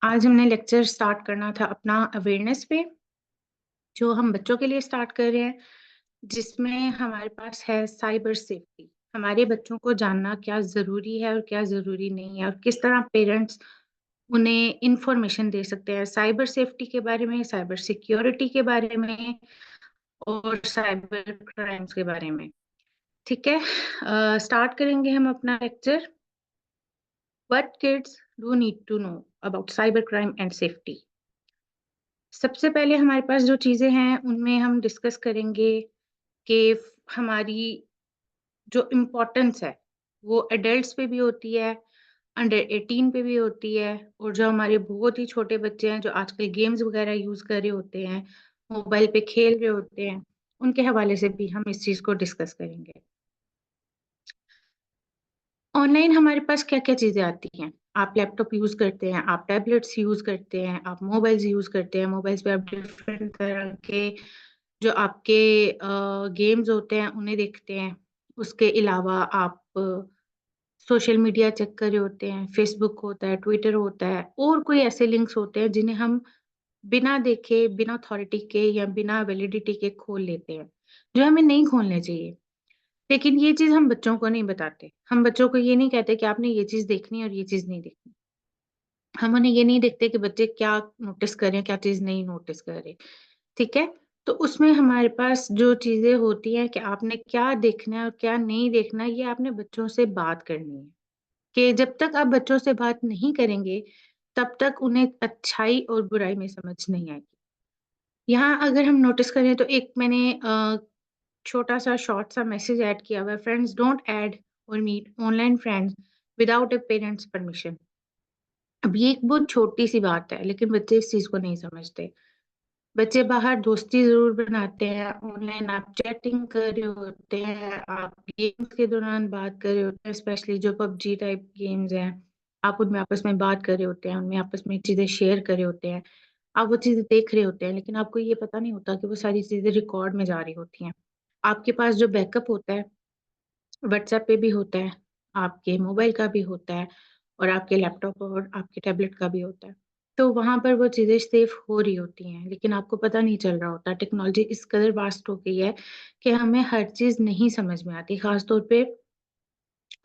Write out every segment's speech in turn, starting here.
आज हमने lecture start करना था अपना अवेयरनेस पे, जो हम बच्चों के लिए स्टार्ट कर रहे हैं, जिसमें हमारे पास है साइबर सेफ्टी। हमारे बच्चों को जानना क्या ज़रूरी है और क्या ज़रूरी नहीं है और किस तरह पेरेंट्स उन्हें इंफॉर्मेशन दे सकते हैं साइबर सेफ्टी के बारे में, साइबर सिक्योरिटी के बारे में और साइबर क्राइम्स के बारे में। ठीक है, स्टार्ट करेंगे हम अपना lecture. What kids do need to know about cyber crime and safety. सबसे पहले हमारे पास जो चीज़ें हैं, उनमें हम डिस्कस करेंगे कि हमारी जो इम्पोर्टेंस है, वो एडल्ट्स पे भी होती है, अंडर 18 पे भी होती है और जो हमारे बहुत ही छोटे बच्चे हैं, जो आजकल गेम्स वगैरह यूज़ कर रहे होते हैं, मोबाइल पे खेल रहे होते हैं, उनके हवाले से भी हम इस चीज़ को डिस्कस करेंगे। ऑनलाइन हमारे पास क्या-क्या चीज़ें आती हैं? आप लैपटॉप यूज़ करते हैं, आप टैबलेट्स यूज़ करते हैं, आप मोबाइल्स यूज़ करते हैं, मोबाइल्स पे आप डिफरेंट तरह के जो आपके गेम्स होते हैं उन्हें देखते हैं। उसके अलावा आप सोशल मीडिया चेक कर रहे होते हैं, फेसबुक होता है, ट्विटर होता है और कोई ऐसे लिंक्स होते हैं जिन्हें हम बिना देखे, बिना अथॉरिटी के या बिना वैलिडिटी के खोल लेते हैं, जो हमें नहीं खोलने चाहिए। लेकिन ये चीज़ हम बच्चों को नहीं बताते। हम बच्चों को ये नहीं कहते कि आपने ये चीज़ देखनी है और ये चीज़ नहीं देखनी। हम उन्हें ये नहीं देखते कि बच्चे क्या नोटिस कर रहे हैं, क्या चीज़ नहीं नोटिस कर रहे। ठीक है? तो उसमें हमारे पास जो चीज़ें होती हैं कि आपने क्या देखना है और क्या नहीं देखना है, ये आपने बच्चों से बात करनी है। कि जब तक आप बच्चों से बात नहीं करेंगे, तब तक उन्हें अच्छाई और बुराई में समझ नहीं आएगी। यहाँ अगर हम नोटिस करें तो एक मैंने छोटा-सा शॉर्ट सा मैसेज ऐड किया हुआ है, फ्रेंड्स डोंट ऐड और meet online friends without a parents permission. अब ये एक बहुत छोटी-सी बात है, लेकिन बच्चे इस चीज़ को नहीं समझते। बच्चे बाहर दोस्ती ज़रूर बनाते हैं, ऑनलाइन आप चैटिंग कर रहे होते हैं, आप गेम्स के दौरान बात कर रहे होते हैं, स्पेशली जो पबजी टाइप गेम्स हैं, आप उनमें आपस में बात कर रहे होते हैं, उनमें आपस में चीज़ें शेयर कर रहे होते हैं। आप वो चीज़ें देख रहे होते हैं, लेकिन आपको ये पता नहीं होता कि वो सारी चीज़ें रिकॉर्ड में जा रही होती हैं। आपके पास जो बैकअप होता है, व्हाट्सएप पे भी होता है, आपके मोबाइल का भी होता है और आपके लैपटॉप और आपके टैबलेट का भी होता है। तो वहाँ पर वो चीज़ें सेव हो रही होती हैं, लेकिन आपको पता नहीं चल रहा होता। टेक्नोलॉजी इस कदर वास्ट हो गई है कि हमें हर चीज़ नहीं समझ में आती, ख़ास तौर पे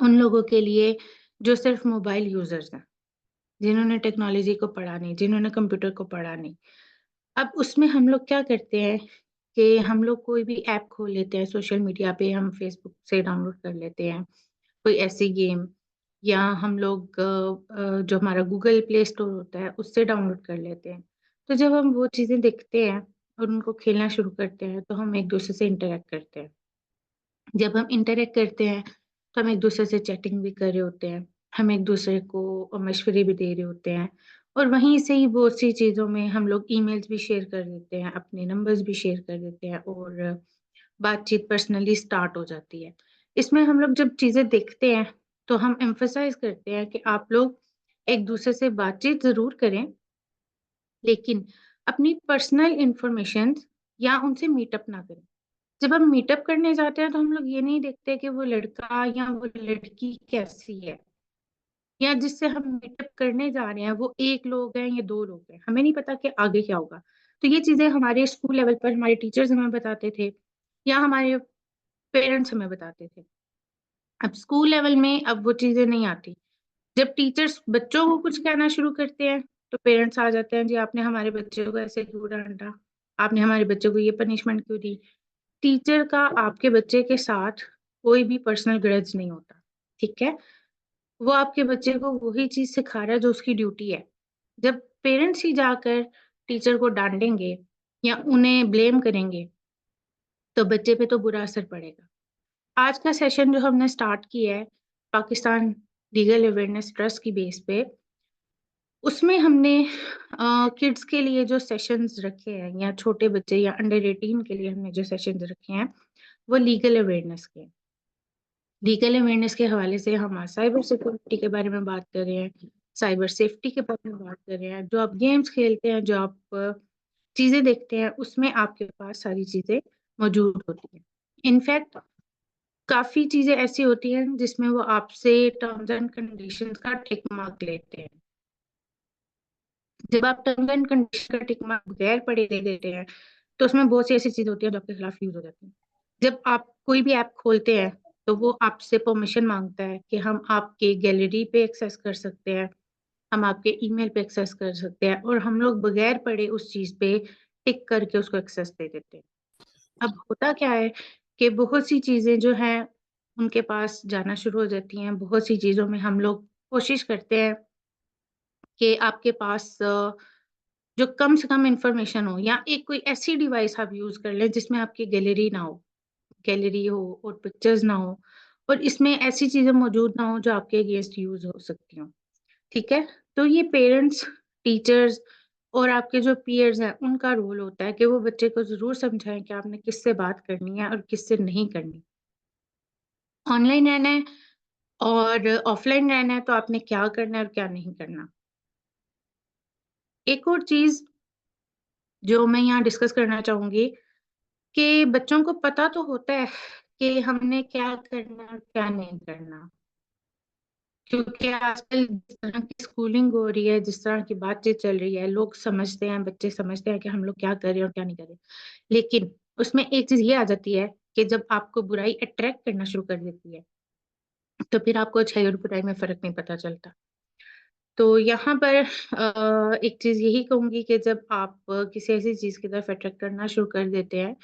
उन लोगों के लिए जो सिर्फ़ मोबाइल यूज़र्स हैं, जिन्होंने टेक्नोलॉजी को पढ़ा नहीं, जिन्होंने कंप्यूटर को पढ़ा नहीं। अब उसमें हम लोग क्या करते हैं कि हम लोग कोई भी ऐप खोल लेते हैं सोशल मीडिया पे, हम फ़ेसबुक से डाउनलोड कर लेते हैं। कोई ऐसी गेम या हम लोग जो हमारा गूगल प्ले स्टोर होता है उससे डाउनलोड कर लेते हैं। तो जब हम वो चीज़ें देखते हैं और उनको खेलना शुरू करते हैं तो हम एक-दूसरे से इंटरैक्ट करते हैं। जब हम इंटरैक्ट करते हैं तो हम एक-दूसरे से चैटिंग भी कर रहे होते हैं। हम एक-दूसरे को मशवरे भी दे रहे होते हैं और वहीं से ही बहुत सी चीज़ों में हम लोग ईमेल्स भी शेयर कर देते हैं, अपने नंबर्स भी शेयर कर देते हैं और बातचीत पर्सनली स्टार्ट हो जाती है। इसमें हम लोग जब चीज़ें देखते हैं, तो हम एम्फसाइज़ करते हैं कि आप लोग एक-दूसरे से बातचीत ज़रूर करें, लेकिन अपनी पर्सनल इन्फॉर्मेशंस या उनसे मीटअप ना करें। जब हम मीटअप करने जाते हैं, तो हम लोग ये नहीं देखते कि वो लड़का या वो लड़की कैसी है या जिससे हम मीटअप करने जा रहे हैं, वो 1 लोग हैं या 2 लोग हैं। हमें नहीं पता कि आगे क्या होगा। तो ये चीज़ें हमारे स्कूल लेवल पर हमारे टीचर्स हमें बताते थे या हमारे पेरेंट्स हमें बताते थे। अब स्कूल लेवल में अब वो चीज़ें नहीं आती। जब टीचर्स बच्चों को कुछ कहना शुरू करते हैं, तो पेरेंट्स आ जाते हैं, जी आपने हमारे बच्चे को ऐसे क्यों डाँटा? आपने हमारे बच्चे को ये पनिशमेंट क्यों दी? टीचर का आपके बच्चे के साथ कोई भी पर्सनल ग्रज नहीं होता, ठीक है? वो आपके बच्चे को वही चीज़ सिखा रहा है जो उसकी ड्यूटी है। जब पेरेंट्स ही जाकर टीचर को डाँटेंगे या उन्हें ब्लेम करेंगे, तो बच्चे पे तो बुरा असर पड़ेगा। आज का सेशन जो हमने स्टार्ट किया है, पाकिस्तान लीगल अवेयरनेस ट्रस्ट की बेस पे, उसमें हमने किड्स के लिए जो सेशंस रखे हैं या छोटे बच्चे या अंडर 18 के लिए हमने जो सेशंस रखे हैं, वो लीगल अवेयरनेस के हैं। लीगल अवेयरनेस के हवाले से हम आज साइबर सिक्योरिटी के बारे में बात कर रहे हैं, साइबर सेफ्टी के बारे में बात कर रहे हैं। जो आप गेम्स खेलते हैं, जो आप चीज़ें देखते हैं, उसमें आपके पास सारी चीज़ें मौजूद होती हैं। इनफैक्ट काफ़ी चीज़ें ऐसी होती हैं जिसमें वो आपसे टर्म्स एंड कंडीशंस का टिक मार्क लेते हैं। जब आप टर्म्स एंड कंडीशन का टिक मार्क बगैर पढ़े दे देते हैं, तो उसमें बहुत सी ऐसी चीजें होती हैं जो आपके खिलाफ यूज हो जाती हैं। जब आप कोई भी ऐप खोलते हैं, तो वो आपसे परमिशन मांगता है कि हम आपके गैलरी पे एक्सेस कर सकते हैं, हम आपके ईमेल पे एक्सेस कर सकते हैं, और हम लोग बगैर पढ़े उस चीज पे टिक करके उसको एक्सेस दे देते हैं। अब होता क्या है कि बहुत सी चीजें जो हैं उनके पास जाना शुरू हो जाती हैं। बहुत सी चीजों में हम लोग कोशिश करते हैं कि आपके पास जो कम से कम इंफॉर्मेशन हो, या एक कोई ऐसी डिवाइस आप यूज कर लें जिसमें आपकी गैलरी हो और पिक्चर्स ना हो, और इसमें ऐसी चीजें मौजूद ना हो जो आपके अगेंस्ट यूज हो सकती हो। ठीक है। तो ये पेरेंट्स, टीचर्स और आपके जो पीयर्स हैं, उनका रोल होता है कि वो बच्चे को जरूर समझाएं कि आपने किससे बात करनी है और किससे नहीं करनी। ऑनलाइन रहना है और ऑफलाइन रहना है, तो आपने क्या करना है और क्या नहीं करना। एक और चीज जो मैं यहाँ डिस्कस करना चाहूंगी, कि बच्चों को पता तो होता है कि हमने क्या करना और क्या नहीं करना, क्योंकि आजकल जिस तरह की स्कूलिंग हो रही है, जिस तरह की बातचीत चल रही है, लोग समझते हैं, बच्चे समझते हैं कि हम लोग क्या कर रहे हैं और क्या नहीं कर रहे। लेकिन उसमें एक चीज ये आ जाती है कि जब आपको बुराई अट्रैक्ट करना शुरू कर देती है, तो फिर आपको अच्छाई और बुराई में फर्क नहीं पता चलता। तो यहाँ पर एक चीज यही कहूंगी कि जब आप किसी ऐसी चीज की तरफ अट्रैक्ट करना शुरू कर देते हैं,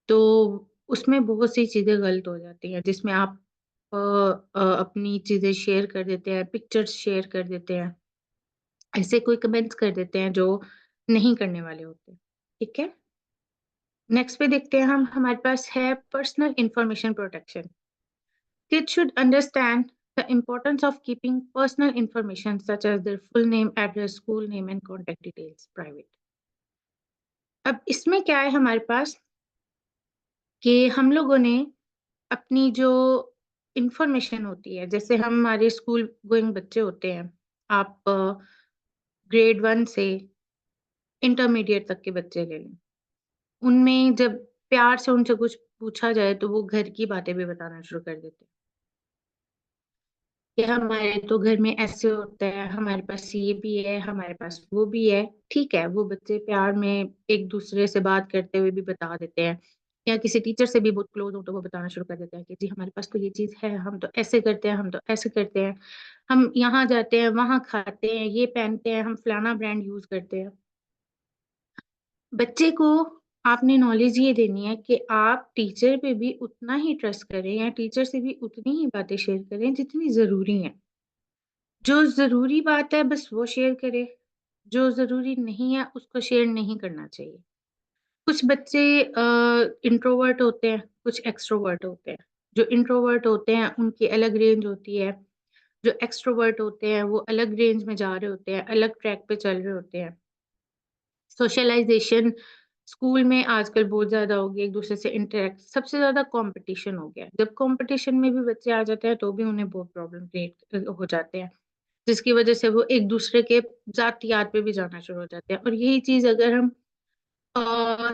तो उसमें बहुत सी चीजें गलत हो जाती हैं, जिसमें आप अपनी चीजें शेयर कर देते हैं, पिक्चर्स शेयर कर देते हैं, ऐसे कोई कमेंट्स कर देते हैं जो नहीं करने वाले होते। ठीक है। नेक्स्ट पे देखते हैं हम, हमारे पास है personal information protection. Kids should understand the importance of keeping personal information such as their full name, address, school name and contact details private. अब इसमें क्या है हमारे पास, कि हम लोगों ने अपनी जो इंफॉर्मेशन होती है, जैसे हम हमारे स्कूल गोइंग बच्चे होते हैं, आप ग्रेड 1 से इंटरमीडिएट तक के बच्चे ले लें, उनमें जब प्यार से उनसे कुछ पूछा जाए तो वो घर की बातें भी बताना शुरू कर देते हैं कि हमारे तो घर में ऐसे होता है, हमारे पास ये भी है, हमारे पास वो भी है। ठीक है, वो बच्चे प्यार में एक दूसरे से बात करते हुए भी बता देते हैं, या किसी टीचर से भी बहुत क्लोज हो तो वो बताना शुरू कर देते हैं कि जी हमारे पास तो ये चीज है, हम तो ऐसे करते हैं, हम तो ऐसे करते हैं, हम यहाँ जाते हैं, वहां खाते हैं, ये पहनते हैं, हम फलाना ब्रांड यूज करते हैं। बच्चे को आपने नॉलेज ये देनी है कि आप टीचर पे भी उतना ही ट्रस्ट करें, या टीचर से भी उतनी ही बातें शेयर करें जितनी जरूरी है। जो जरूरी बात है बस वो शेयर करे, जो जरूरी नहीं है उसको शेयर नहीं करना चाहिए। कुछ बच्चे इंट्रोवर्ट होते हैं, कुछ एक्सट्रोवर्ट होते हैं। जो इंट्रोवर्ट होते हैं उनकी अलग रेंज होती है, जो एक्सट्रोवर्ट होते हैं वो अलग रेंज में जा रहे होते हैं, अलग ट्रैक पे चल रहे होते हैं। सोशलाइजेशन स्कूल में आजकल बहुत ज्यादा हो गया, एक दूसरे से इंटरेक्ट, सबसे ज्यादा कंपटीशन हो गया। जब कंपटीशन में भी बच्चे आ जाते हैं तो भी उन्हें बहुत प्रॉब्लम क्रिएट हो जाते हैं, जिसकी वजह से वो एक दूसरे के जातियात पे भी जाना शुरू हो जाते हैं। और यही चीज अगर हम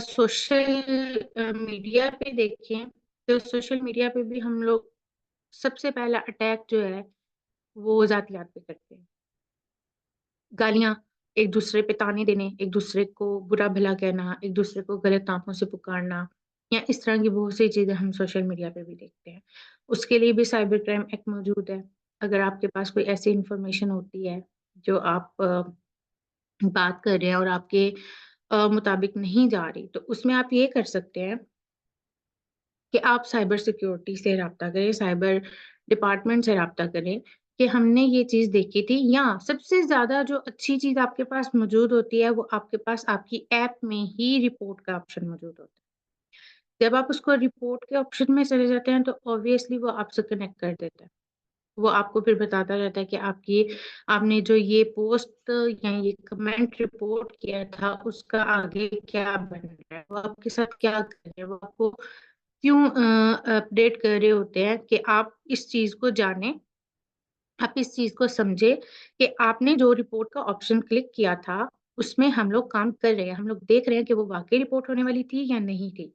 सोशल मीडिया पे देखें, तो सोशल मीडिया पे भी हम लोग सबसे पहला अटैक जो है वो जातियात पे करते हैं। गालियां, एक दूसरे पे ताने देने, एक दूसरे को बुरा भला कहना, एक दूसरे को गलत नामों से पुकारना, या इस तरह की बहुत सी चीजें हम सोशल मीडिया पे भी देखते हैं। उसके लिए भी साइबर क्राइम एक्ट मौजूद है। अगर आपके पास कोई ऐसी इंफॉर्मेशन होती है जो आप बात कर रहे हैं और आपके मुताबिक नहीं जा रही, तो उसमें आप ये कर सकते हैं कि आप साइबर सिक्योरिटी से राब्ता करें, साइबर डिपार्टमेंट से राब्ता करें कि हमने ये चीज देखी थी। या सबसे ज्यादा जो अच्छी चीज आपके पास मौजूद होती है, वो आपके पास आपकी ऐप में ही रिपोर्ट का ऑप्शन मौजूद होता है। जब आप उसको रिपोर्ट के ऑप्शन में चले जाते हैं, तो ऑब्वियसली वो आपसे कनेक्ट कर देता है। वो आपको फिर बताता रहता है कि आपकी आपने जो ये पोस्ट या ये कमेंट रिपोर्ट किया था, उसका आगे क्या बन रहा है, वो आपके साथ क्या कर रहे हैं, वो आपको क्यों अपडेट कर रहे होते हैं कि आप इस चीज को जाने, आप इस चीज को समझे कि आपने जो रिपोर्ट का ऑप्शन क्लिक किया था उसमें हम लोग काम कर रहे हैं, हम लोग देख रहे हैं कि वो वाकई रिपोर्ट होने वाली थी या नहीं थी।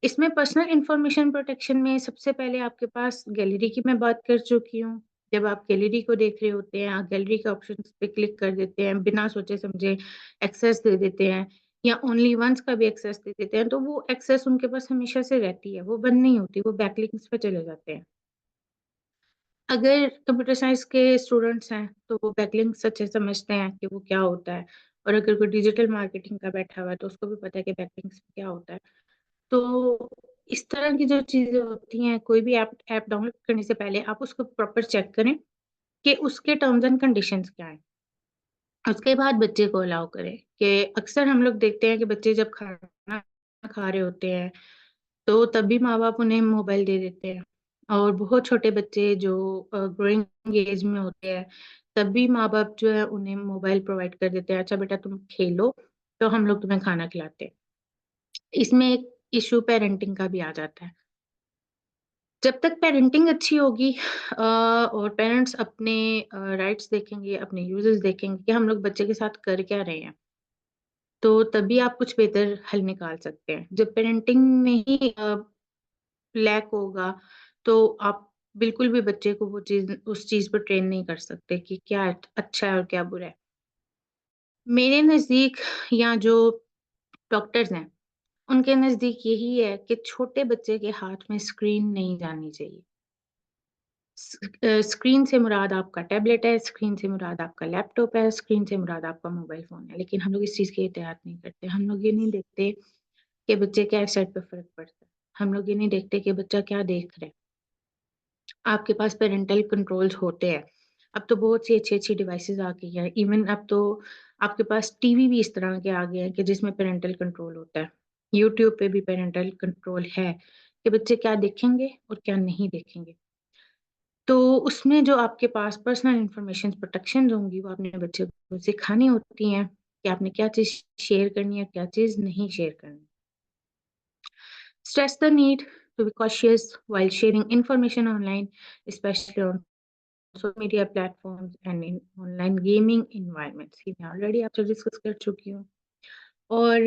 इसमें पर्सनल इंफॉर्मेशन प्रोटेक्शन में सबसे पहले आपके पास गैलरी की मैं बात कर चुकी हूँ। जब आप गैलरी को देख रहे होते हैं, आप गैलरी के ऑप्शंस पे क्लिक कर देते हैं, बिना सोचे-समझे एक्सेस दे देते हैं या ओनली वन्स का भी एक्सेस दे देते हैं, तो वो एक्सेस उनके पास हमेशा से रहती है, वो बंद नहीं होती, वो बैकलिंक्स पे चले जाते हैं। अगर कंप्यूटर साइंस के स्टूडेंट्स हैं, तो वो बैकलिंक्स अच्छे समझते हैं कि वो क्या होता है और अगर कोई डिजिटल मार्केटिंग का बैठा हुआ है, तो उसको भी पता है कि बैकलिंक्स क्या होता है। तो इस तरह की जो चीज़ें होती हैं, कोई भी ऐप डाउनलोड करने से पहले आप उसको प्रॉपर चेक करें कि उसके टर्म्स एंड कंडीशंस क्या हैं। उसके बाद बच्चे को अलाउ करें कि अक्सर हम लोग देखते हैं कि बच्चे जब खाना खा रहे होते हैं, तो तब भी माँ-बाप उन्हें मोबाइल दे देते हैं और बहुत छोटे बच्चे जो ग्रोइंग एज में होते हैं, तब भी माँ-बाप जो है उन्हें मोबाइल प्रोवाइड कर देते हैं, "अच्छा बेटा तुम खेलो, तो हम लोग तुम्हें खाना खिलाते हैं।" इसमें एक इश्यू पेरेंटिंग का भी आ जाता है। जब तक पेरेंटिंग अच्छी होगी और पेरेंट्स अपने राइट्स देखेंगे, अपने यूजेस देखेंगे कि हम लोग बच्चे के साथ कर क्या रहे हैं, तो तभी आप कुछ बेहतर हल निकाल सकते हैं। जब पेरेंटिंग में ही लैक होगा, तो आप बिल्कुल भी बच्चे को वो चीज़ उस चीज़ पर ट्रेन नहीं कर सकते कि क्या अच्छा है और क्या बुरा है। मेरे नज़दीक या जो डॉक्टर्स हैं, उनके नज़दीक यही है कि छोटे बच्चे के हाथ में स्क्रीन नहीं जानी चाहिए। स्क्रीन से मुराद आपका टैबलेट है, स्क्रीन से मुराद आपका लैपटॉप है, स्क्रीन से मुराद आपका मोबाइल फ़ोन है। लेकिन हम लोग इस चीज़ की एहतियात नहीं करते। हम लोग ये नहीं देखते कि बच्चे क्या सेहत पे फ़र्क पड़ता है। हम लोग ये नहीं देखते कि बच्चा क्या देख रहा है। आपके पास पैरेंटल कंट्रोल्स होते हैं। अब तो बहुत सी अच्छी-अच्छी डिवाइसेज़ आ गई हैं। इवन अब तो आपके पास टीवी भी इस तरह के आ गए हैं कि जिसमें पैरेंटल कंट्रोल होता है। यूट्यूब पे भी पैरेंटल कंट्रोल है कि बच्चे क्या देखेंगे और क्या नहीं देखेंगे। तो उसमें जो आपके पास पर्सनल इन्फॉर्मेशन प्रोटेक्शंस होंगी, वो अपने बच्चे को सिखानी होती हैं कि आपने क्या चीज़ शेयर करनी है, क्या चीज़ नहीं शेयर करनी। Stress the need to be cautious while sharing information online, especially on social media platforms and in online gaming environments। ये मैं ऑलरेडी आपसे डिस्कस कर चुकी हूँ। और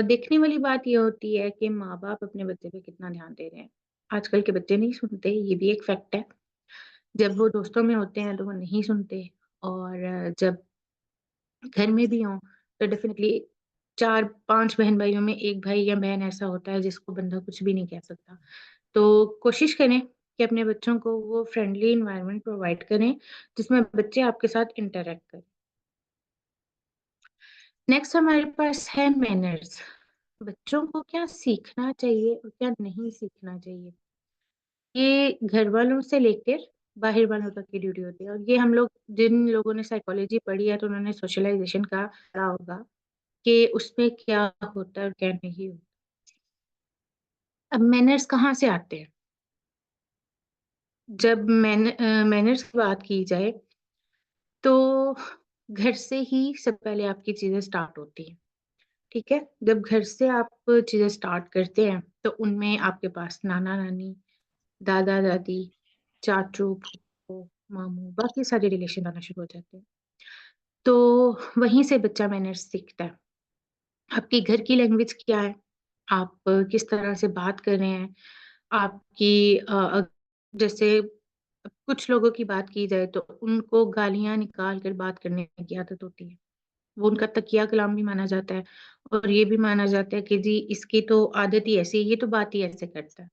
देखने वाली बात ये होती है कि माँ-बाप अपने बच्चे पे कितना ध्यान दे रहे हैं। आजकल के बच्चे नहीं सुनते, ये भी एक फैक्ट है। जब वो दोस्तों में होते हैं तो वो नहीं सुनते और जब घर में भी हों तो डेफ़िनिटली 4-5 बहन-भाइयों में 1 भाई या बहन ऐसा होता है जिसको बंदा कुछ भी नहीं कह सकता। तो कोशिश करें कि अपने बच्चों को वो फ्रेंडली एनवायरनमेंट प्रोवाइड करें, जिसमें बच्चे आपके साथ इंटरैक्ट करें। नेक्स्ट हमारे पास है मैनर्स। बच्चों को क्या सीखना चाहिए और क्या नहीं सीखना चाहिए। ये घर वालों से लेकर बाहर वालों तक की ड्यूटी होती है और ये हम लोग जिन लोगों ने साइकोलॉजी पढ़ी है तो उन्होंने सोशलाइज़ेशन का पढ़ा होगा कि उसमें क्या होता है और क्या नहीं होता। अब मैनर्स कहाँ से आते हैं? जब मैनर्स की बात की जाए तो घर से ही सबसे पहले आपकी चीज़ें स्टार्ट होती हैं, ठीक है? जब घर से आप चीज़ें स्टार्ट करते हैं, तो उनमें आपके पास नाना-नानी, दादा-दादी, चाचू, फूफू, मामू, बाकी सारे रिलेशन आना शुरू हो जाते हैं। तो वहीं से बच्चा मैनर्स सीखता है। आपके घर की लैंग्वेज क्या है? आप किस तरह से बात कर रहे हैं? आपकी जैसे कुछ लोगों की बात की जाए तो उनको गालियाँ निकाल कर बात करने की आदत होती है। वो उनका तकिया कलाम भी माना जाता है और ये भी माना जाता है कि जी इसकी तो आदत ही ऐसी है, ये तो बात ही ऐसे करता है।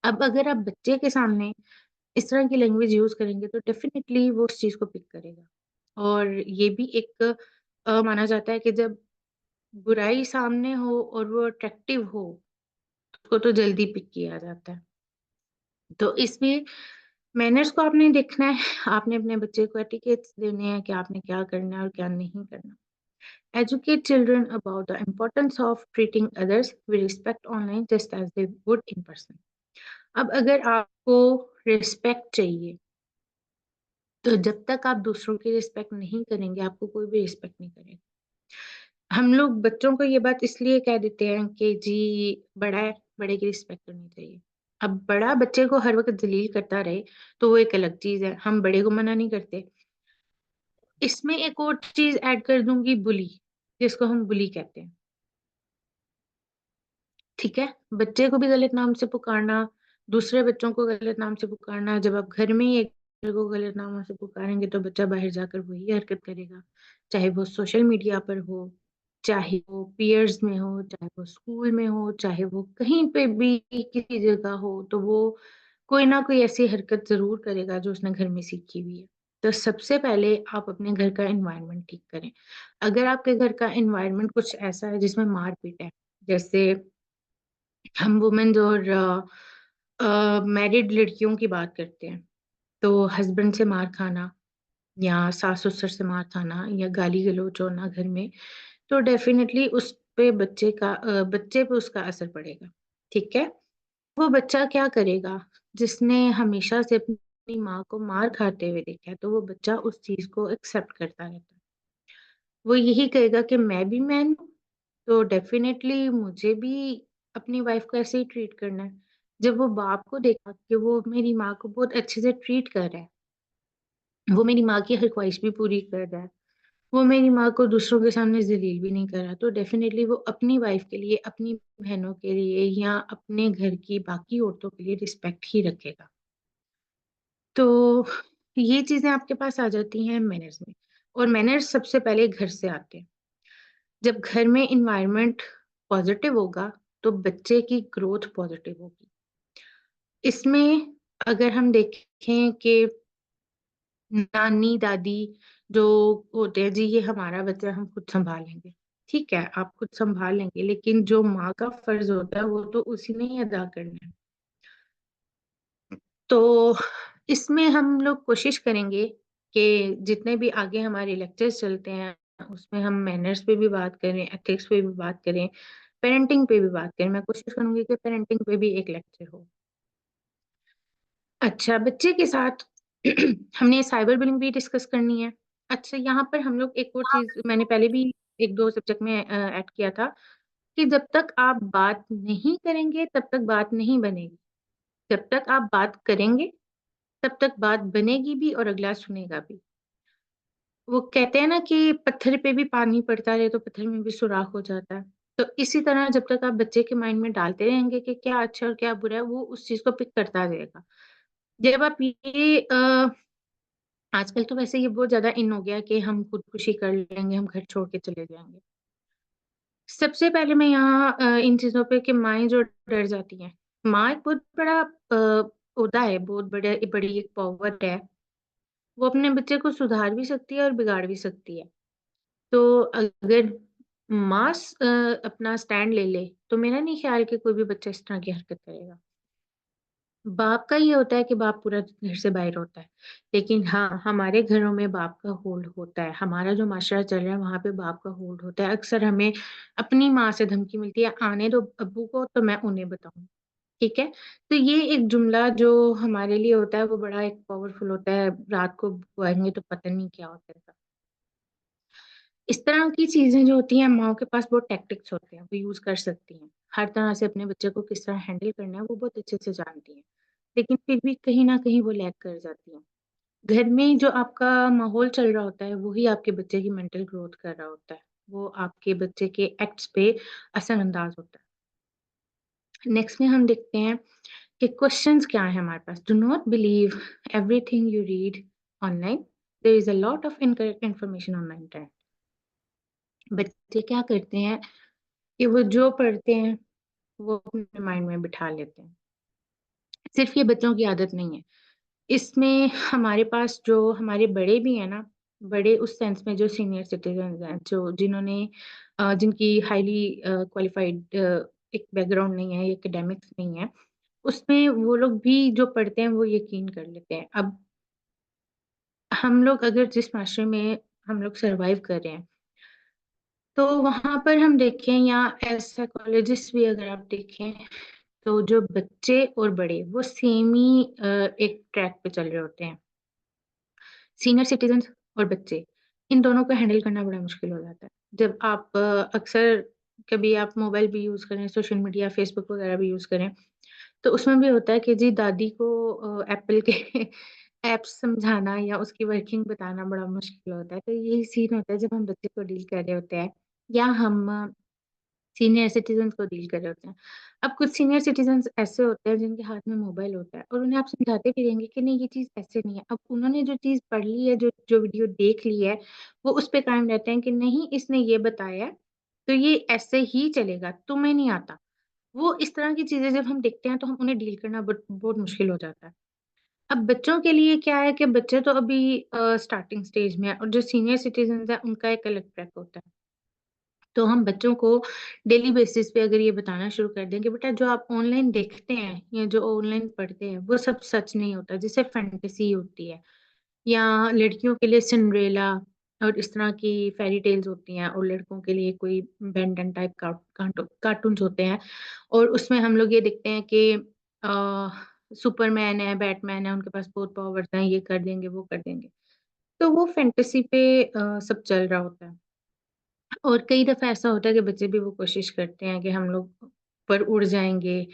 अब अगर आप बच्चे के सामने इस तरह की लैंग्वेज यूज़ करेंगे तो डेफ़िनिटली वो उस चीज़ को पिक करेगा। और ये भी एक माना जाता है कि जब बुराई सामने हो और वो अट्रैक्टिव हो, उसको तो जल्दी पिक किया जाता है। तो इसमें मैनर्स को आपने देखना है, आपने अपने बच्चे को एटिकेट्स देने हैं कि आपने क्या करना है और क्या नहीं करना। Educate children about the importance of treating others with respect online just as they would in person। अब अगर आपको रिस्पेक्ट चाहिए, तो जब तक आप दूसरों की रिस्पेक्ट नहीं करेंगे, आपको कोई भी रिस्पेक्ट नहीं करेगा। हम लोग बच्चों को ये बात इसलिए कह देते हैं कि जी बड़ा है, बड़े की रिस्पेक्ट करनी चाहिए। अब बड़ा बच्चे को हर वक़्त ज़लील करता रहे, तो वो एक अलग चीज़ है, हम बड़े को मना नहीं करते। इसमें एक और चीज़ ऐड कर दूँगी बुली, जिसको हम बुली कहते हैं, ठीक है? बच्चे को भी गलत नाम से पुकारना, दूसरे बच्चों को गलत नाम से पुकारना, जब आप घर में ही एक दूसरे को गलत नामों से पुकारेंगे तो बच्चा बाहर जाकर वही हरकत करेगा। चाहे वो सोशल मीडिया पर हो, चाहे वो पीयर्स में हो, चाहे वो स्कूल में हो, चाहे वो कहीं पे भी किसी जगह हो, तो वो कोई ना कोई ऐसी हरकत ज़रूर करेगा जो उसने घर में सीखी हुई है। तो सबसे पहले आप अपने घर का एनवायरनमेंट ठीक करें। अगर आपके घर का एनवायरनमेंट कुछ ऐसा है जिसमें मार-पीट है, जैसे हम वुमेन्स और मैरिड लड़कियों की बात करते हैं, तो हस्बैंड से मार खाना या सास-ससुर से मार खाना या गाली-गलौच होना घर में, तो डेफ़िनिटली उस पे बच्चे पे उसका असर पड़ेगा, ठीक है? वो बच्चा क्या करेगा, जिसने हमेशा से अपनी माँ को मार खाते हुए देखा है, तो वो बच्चा उस चीज़ को एक्सेप्ट करता रहता है। वो यही कहेगा कि मैं भी मैन हूँ, तो डेफ़िनेटली मुझे भी अपनी वाइफ़ को ऐसे ही ट्रीट करना है। जब वो बाप को देखा कि वो मेरी माँ को बहुत अच्छे से ट्रीट कर रहा है, वो मेरी माँ की हर ख्वाहिश भी पूरी कर रहा है, वो मेरी माँ को दूसरों के सामने ज़लील भी नहीं कर रहा, तो डेफ़िनेटली वो अपनी वाइफ़ के लिए, अपनी बहनों के लिए या अपने घर की बाकी औरतों के लिए रिस्पेक्ट ही रखेगा। तो ये चीज़ें आपके पास आ जाती हैं मैनर्स में, और मैनर्स सबसे पहले घर से आते हैं। जब घर में एनवायरनमेंट पॉजिटिव होगा, तो बच्चे की ग्रोथ पॉजिटिव होगी। इसमें अगर हम देखें कि नानी-दादी जो होते हैं, जी ये हमारा बच्चा हम खुद सँभालेंगे। ठीक है, आप खुद सँभाल लेंगे, लेकिन जो माँ का फ़र्ज़ होता है वो तो उसी ने ही अदा करना है। तो इसमें हम लोग कोशिश करेंगे कि जितने भी आगे हमारे लेक्चर्स चलते हैं, उसमें हम मैनर्स पे भी बात करें, एथिक्स पे भी बात करें, पेरेंटिंग पे भी बात करें। मैं कोशिश करूँगी कि पेरेंटिंग पे भी एक लेक्चर हो। अच्छा, बच्चे के साथ हमने साइबर बुलिंग भी डिस्कस करनी है। अच्छा, यहाँ पर हम लोग एक और चीज़ मैंने पहले भी 1-2 सब्जेक्ट में ऐड किया था कि जब तक आप बात नहीं करेंगे, तब तक बात नहीं बनेगी। जब तक आप बात करेंगे, तब तक बात बनेगी भी और अगला सुनेगा भी। वो कहते हैं ना कि पत्थर पे भी पानी पड़ता रहे तो पत्थर में भी सुराख हो जाता है। तो इसी तरह जब तक आप बच्चे के माइंड में डालते रहेंगे कि क्या अच्छा और क्या बुरा है, वो उस चीज़ को पिक करता जाएगा। जब आप ये आजकल तो वैसे ये बहुत ज़्यादा इन हो गया है कि हम खुदकुशी कर लेंगे, हम घर छोड़ के चले जाएँगे। सबसे पहले मैं यहाँ इन चीज़ों पे कि माएँ जो डर जाती हैं। माँ एक बहुत बड़ा ओहदा है, बहुत बड़ी एक पावर है। वो अपने बच्चे को सुधार भी सकती है और बिगाड़ भी सकती है। तो अगर माँ अपना स्टैंड ले ले, तो मेरा नहीं ख़्याल कि कोई भी बच्चा इस तरह की हरकत करेगा। बाप का ये होता है कि बाप पूरा घर से बाहर होता है। लेकिन हाँ, हमारे घरों में बाप का होल्ड होता है। हमारा जो माशरा चल रहा है वहाँ पे बाप का होल्ड होता है। अक्सर हमें अपनी माँ से धमकी मिलती है, आने दो अब्बू को तो मैं उन्हें बताऊँ। ठीक है? तो ये एक जुमला जो हमारे लिए होता है वो बड़ा एक पावरफुल होता है। रात को बुआएँगे तो पता नहीं क्या होता है। इस तरह की चीज़ें जो होती हैं, माँओं के पास बहुत टैक्टिक्स होते हैं, वो यूज़ कर सकती हैं। हर तरह से अपने बच्चे को किस तरह हैंडल करना है, वो बहुत अच्छे से जानती हैं। लेकिन फिर भी कहीं न कहीं वो लैग कर जाती हैं। घर में जो आपका माहौल चल रहा होता है, वही आपके बच्चे की मेंटल ग्रोथ कर रहा होता है। वो आपके बच्चे के एक्ट्स पे असरअंदाज़ होता है। नेक्स्ट में हम देखते हैं कि क्वेश्चन्स क्या हैं हमारे पास। Do not believe everything you read online. There is a lot of incorrect information on the internet. बच्चे क्या करते हैं कि वो जो पढ़ते हैं, वो अपने माइंड में बिठा लेते हैं। सिर्फ़ ये बच्चों की आदत नहीं है, इसमें हमारे पास जो हमारे बड़े भी हैं ना, बड़े उस सेंस में जो सीनियर सिटीज़न्स हैं, जो जिन्होंने जिनकी हाइली क्वालिफ़ाइड एक बैकग्राउंड नहीं है, एकेडमिक्स नहीं है, उसमें वो लोग भी जो पढ़ते हैं, वो यकीन कर लेते हैं। अब हम लोग अगर जिस माशरे में हम लोग सर्वाइव कर रहे हैं, तो वहाँ पर हम देखें या एज़ साइकोलॉजिस्ट भी अगर आप देखें, तो जो बच्चे और बड़े वो सेम ही एक ट्रैक पे चल रहे होते हैं। सीनियर सिटीज़न्स और बच्चे, इन दोनों को हैंडल करना बड़ा मुश्किल हो जाता है। जब आप अक्सर कभी आप मोबाइल भी यूज़ करें, सोशल मीडिया, फ़ेसबुक वगैरह भी यूज़ करें, तो उसमें भी होता है कि जी दादी को एप्पल के ऐप्स समझाना या उसकी वर्किंग बताना बड़ा मुश्किल होता है। तो यही सीन होता है जब हम बच्चे को डील कर रहे होते हैं या हम सीनियर सिटीज़न्स को डील कर रहे होते हैं। अब कुछ सीनियर सिटीज़न्स ऐसे होते हैं जिनके हाथ में मोबाइल होता है और उन्हें आप समझाते भी रहेंगे कि नहीं ये चीज़ ऐसे नहीं है। अब उन्होंने जो चीज़ पढ़ ली है, जो जो वीडियो देख ली है, वो उस पे कायम रहते हैं कि नहीं इसने ये बताया है, तो ये ऐसे ही चलेगा, तुम्हें नहीं आता। वो इस तरह की चीज़ें जब हम देखते हैं तो हम उन्हें डील करना बहुत मुश्किल हो जाता है। अब बच्चों के लिए क्या है कि बच्चे तो अभी स्टार्टिंग स्टेज में है और जो सीनियर सिटीज़न्स हैं उनका एक अलग ट्रैक होता है। तो हम बच्चों को डेली बेसिस पे अगर ये बताना शुरू कर दें कि बेटा जो आप ऑनलाइन देखते हैं या जो ऑनलाइन पढ़ते हैं वो सब सच नहीं होता, जैसे फैंटेसी होती है या लड़कियों के लिए सिंड्रेला और इस तरह की फेरी टेल्स होती हैं और लड़कों के लिए कोई बेन टेन टाइप कार्टून्स होते हैं और उसमें हम लोग ये देखते हैं कि अ, सुपरमैन है, बैटमैन है, उनके पास बहुत पावर्स हैं, ये कर देंगे, वो कर देंगे। तो वो फैंटेसी पे सब चल रहा होता है। और कई दफ़ा ऐसा होता है कि बच्चे भी वो कोशिश करते हैं कि हम लोग ऊपर उड़ जाएँगे,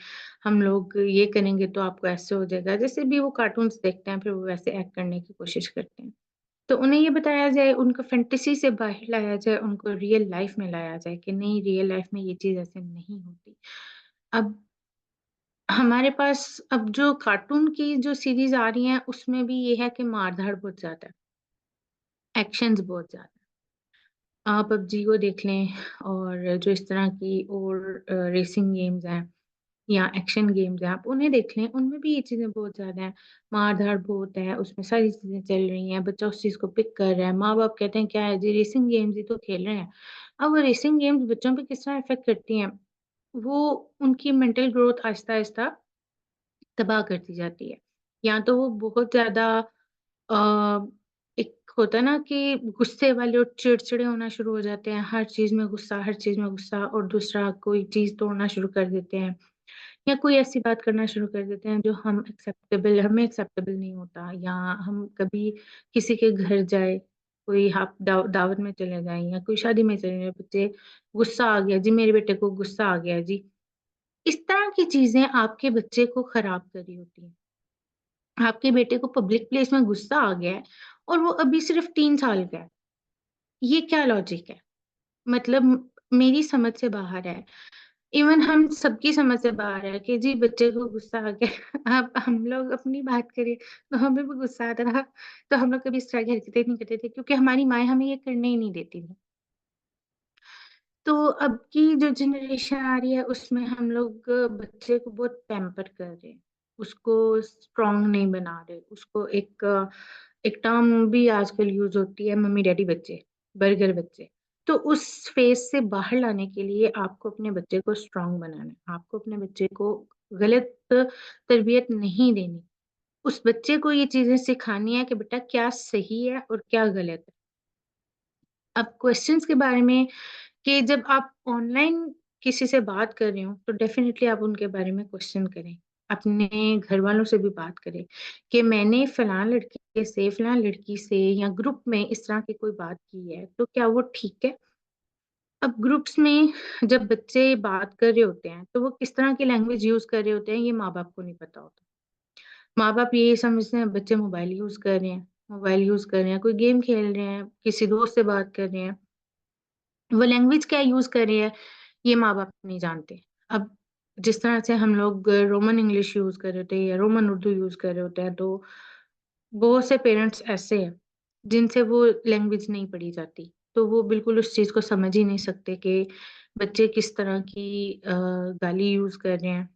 हम लोग ये करेंगे तो आपको ऐसे हो जाएगा। जैसे भी वो कार्टून्स देखते हैं फिर वो वैसे एक्ट करने की कोशिश करते हैं। तो उन्हें ये बताया जाए, उनको फैंटेसी से बाहर लाया जाए, उनको रियल लाइफ़ में लाया जाए कि नहीं रियल लाइफ़ में ये चीज़ ऐसे नहीं होती। अब हमारे पास अब जो कार्टून की जो सीरीज़ आ रही हैं उसमें भी ये है कि मार-धाड़ बहुत ज़्यादा है, एक्शन्स बहुत ज़्यादा है। आप पबजी को देख लें और जो इस तरह की और रेसिंग गेम्स हैं या एक्शन गेम्स हैं, आप उन्हें देख लें, उनमें भी ये चीज़ें बहुत ज़्यादा हैं। मार-धाड़ बहुत है, उसमें सारी चीज़ें चल रही हैं, बच्चा उस चीज़ को पिक कर रहा है, माँ-बाप कहते हैं क्या है जी रेसिंग गेम्स ही तो खेल रहे हैं। अब वो रेसिंग गेम्स बच्चों पे किस तरह इफ़ेक्ट करती हैं, वो उनकी मेंटल ग्रोथ आहिस्ता-आहिस्ता तबाह कर दी जाती है। या तो वो बहुत ज़्यादा अ, एक होता है ना कि गुस्से वाले और चिड़चिड़े होना शुरू हो जाते हैं, हर चीज़ में गुस्सा और दूसरा कोई चीज़ तोड़ना शुरू कर देते हैं या कोई ऐसी बात करना शुरू कर देते हैं जो हमें एक्सेप्टेबल नहीं होता या हम कभी किसी के घर जाए, कोई आप दावत में चले जाएँ या कोई शादी में चले जाएँ, बच्चे गुस्सा आ गया जी, मेरे बेटे को गुस्सा आ गया जी। इस तरह की चीज़ें आपके बच्चे को खराब कर रही होती हैं। आपके बेटे को पब्लिक प्लेस में गुस्सा आ गया है और वो अभी सिर्फ़ 3 साल का है। ये क्या लॉजिक है? मतलब मेरी समझ से बाहर है। इवन हम सबकी समझ से बाहर है कि जी बच्चे को गुस्सा आ गया। अब हम लोग अपनी बात करें तो हमें भी गुस्सा आता था, तो हम लोग कभी इस तरह की हरकतें नहीं करते थे क्योंकि हमारी माएँ हमें ये करने ही नहीं देती थी। तो अब की जो जनरेशन आ रही है उसमें हम लोग बच्चे को बहुत पैम्पर कर रहे हैं। उसको स्ट्रॉन्ग नहीं बना रहे। उसको एक टर्म भी आजकल यूज़ होती है मम्मी-डैडी बच्चे, बर्गर बच्चे। तो उस फ़ेज़ से बाहर लाने के लिए आपको अपने बच्चे को स्ट्रॉन्ग बनाना है। आपको अपने बच्चे को गलत तरबियत नहीं देनी। उस बच्चे को ये चीज़ें सिखानी है कि बेटा क्या सही है और क्या गलत है। अब क्वेश्चन्स के बारे में कि जब आप ऑनलाइन किसी से बात कर रहे हो, तो डेफ़िनिटली आप उनके बारे में क्वेश्चन करें। अपने घरवालों से भी बात करें कि मैंने फलाँ लड़के से, फलाँ लड़की से या ग्रुप में इस तरह की कोई बात की है, तो क्या वो ठीक है? अब ग्रुप्स में जब बच्चे बात कर रहे होते हैं, तो वो किस तरह की लैंग्वेज यूज़ कर रहे होते हैं, ये माँ-बाप को नहीं पता होता। माँ-बाप ये समझते हैं बच्चे मोबाइल यूज़ कर रहे हैं, कोई गेम खेल रहे हैं, किसी दोस्त से बात कर रहे हैं। वो लैंग्वेज क्या यूज़ कर रहे हैं, ये माँ-बाप नहीं जानते। अब जिस तरह से हम लोग रोमन इंग्लिश यूज़ कर रहे होते हैं या रोमन उर्दू यूज़ कर रहे होते हैं, तो बहुत से पेरेंट्स ऐसे हैं, जिनसे वो लैंग्वेज नहीं पढ़ी जाती। तो वो बिल्कुल उस चीज़ को समझ ही नहीं सकते कि बच्चे किस तरह की गाली यूज़ कर रहे हैं,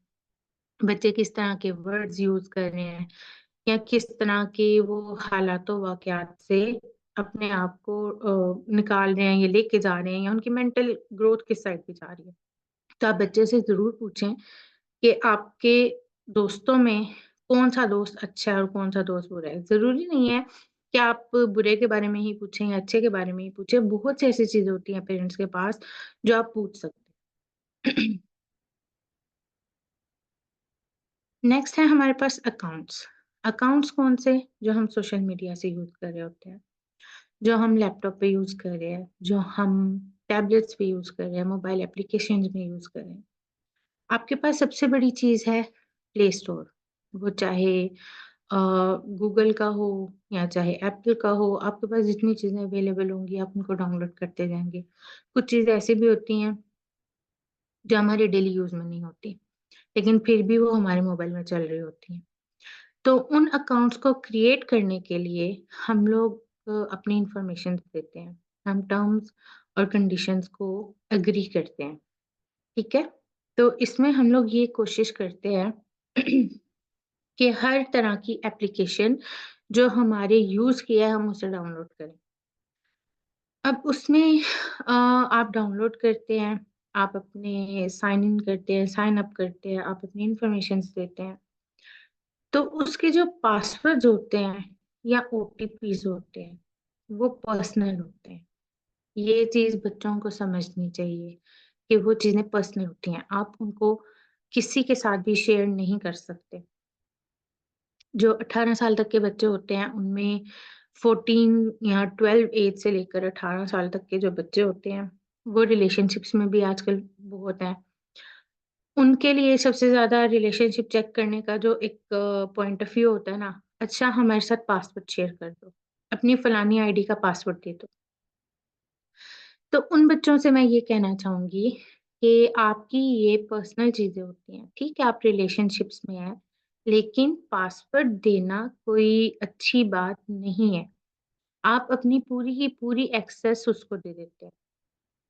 बच्चे किस तरह के वर्ड्स यूज़ कर रहे हैं या किस तरह के वो हालातों वाक़यात से अपने आप को निकाल रहे हैं या लेके जा रहे हैं या उनकी मेंटल ग्रोथ किस साइड पे जा रही है। तो आप बच्चे से ज़रूर पूछें कि आपके दोस्तों में कौन-सा दोस्त अच्छा है और कौन-सा दोस्त बुरा है। ज़रूरी नहीं है कि आप बुरे के बारे में ही पूछें या अच्छे के बारे में ही पूछें। बहुत सी ऐसी चीज़ें होती हैं पेरेंट्स के पास जो आप पूछ सकते हैं। नेक्स्ट है हमारे पास अकाउंट्स। अकाउंट्स कौन से? जो हम सोशल मीडिया से यूज़ कर रहे होते हैं, जो हम लैपटॉप पे यूज़ कर रहे हैं, जो हम टैबलेट्स पे यूज़ कर रहे हैं, मोबाइल एप्लीकेशंस में यूज़ कर रहे हैं। आपके पास सबसे बड़ी चीज़ है प्ले स्टोर। वो चाहे अ, गूगल का हो या चाहे एप्पल का हो, आपके पास जितनी चीज़ें अवेलेबल होंगी आप उनको डाउनलोड करते जाएँगे। कुछ चीज़ें ऐसी भी होती हैं जो हमारे डेली यूज़ में नहीं होती, लेकिन फिर भी वो हमारे मोबाइल में चल रही होती हैं। तो उन अकाउंट्स को क्रिएट करने के लिए हम लोग अपनी इन्फॉर्मेशन देते हैं। हम टर्म्स और कंडीशंस को एग्री करते हैं, ठीक है? तो इसमें हम लोग ये कोशिश करते हैं कि हर तरह की एप्लीकेशन जो हमारे यूज़ की है हम उसे डाउनलोड करें। अब उसमें आप डाउनलोड करते हैं, आप अपने साइन इन करते हैं, साइन अप करते हैं, आप अपनी इन्फॉर्मेशंस देते हैं। तो उसके जो पासवर्ड्स होते हैं या ओटीपीज़ होते हैं, वो पर्सनल होते हैं। ये चीज़ बच्चों को समझनी चाहिए कि वो चीज़ें पर्सनल होती हैं। आप उनको किसी के साथ भी शेयर नहीं कर सकते। जो 18 साल तक के बच्चे होते हैं, उनमें 14 या 12 एज से लेकर 18 साल तक के जो बच्चे होते हैं, वो रिलेशनशिप्स में भी आजकल बहुत हैं। उनके लिए सबसे ज़्यादा रिलेशनशिप चेक करने का जो एक पॉइंट ऑफ व्यू होता है ना, अच्छा हमारे साथ पासवर्ड शेयर कर दो, अपनी फलानी आईडी का पासवर्ड दे दो। तो उन बच्चों से मैं ये कहना चाहूँगी कि आपकी ये पर्सनल चीज़ें होती हैं, ठीक है आप रिलेशनशिप्स में हैं, लेकिन पासवर्ड देना कोई अच्छी बात नहीं है। आप अपनी पूरी की पूरी एक्सेस उसको दे देते हैं।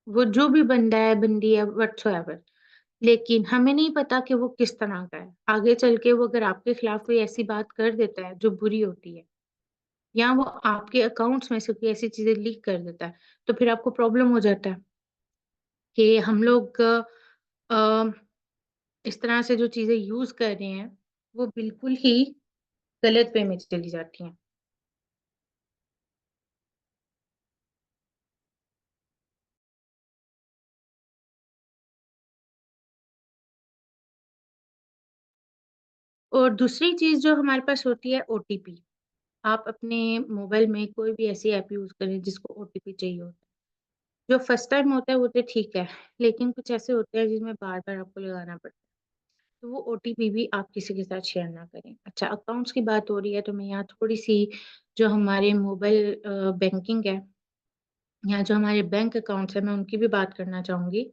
वो जो भी बंदा है, बंदी है व्हाटसोएवर, लेकिन हमें नहीं पता कि वो किस तरह का है। आगे चल के वो अगर आपके खिलाफ कोई ऐसी बात कर देता है जो बुरी होती है या वो आपके अकाउंट्स में से कोई ऐसी चीज़ें लीक कर देता है, तो फिर आपको प्रॉब्लम हो जाता है कि हम लोग अ, इस तरह से जो चीज़ें यूज़ कर रहे हैं, वो बिल्कुल ही गलत वे में चली जाती हैं। और दूसरी चीज़ जो हमारे पास होती है ओटीपी। आप अपने मोबाइल में कोई भी ऐसी ऐप यूज़ करें जिसको ओटीपी चाहिए होता है। जो फर्स्ट टाइम होता है वो तो ठीक है, लेकिन कुछ ऐसे होते हैं जिसमें बार-बार आपको लगाना पड़ता है। तो वो ओटीपी भी आप किसी के साथ शेयर ना करें। अच्छा अकाउंट्स की बात हो रही है तो मैं यहाँ थोड़ी-सी जो हमारे मोबाइल बैंकिंग है या जो हमारे बैंक अकाउंट्स हैं मैं उनकी भी बात करना चाहूँगी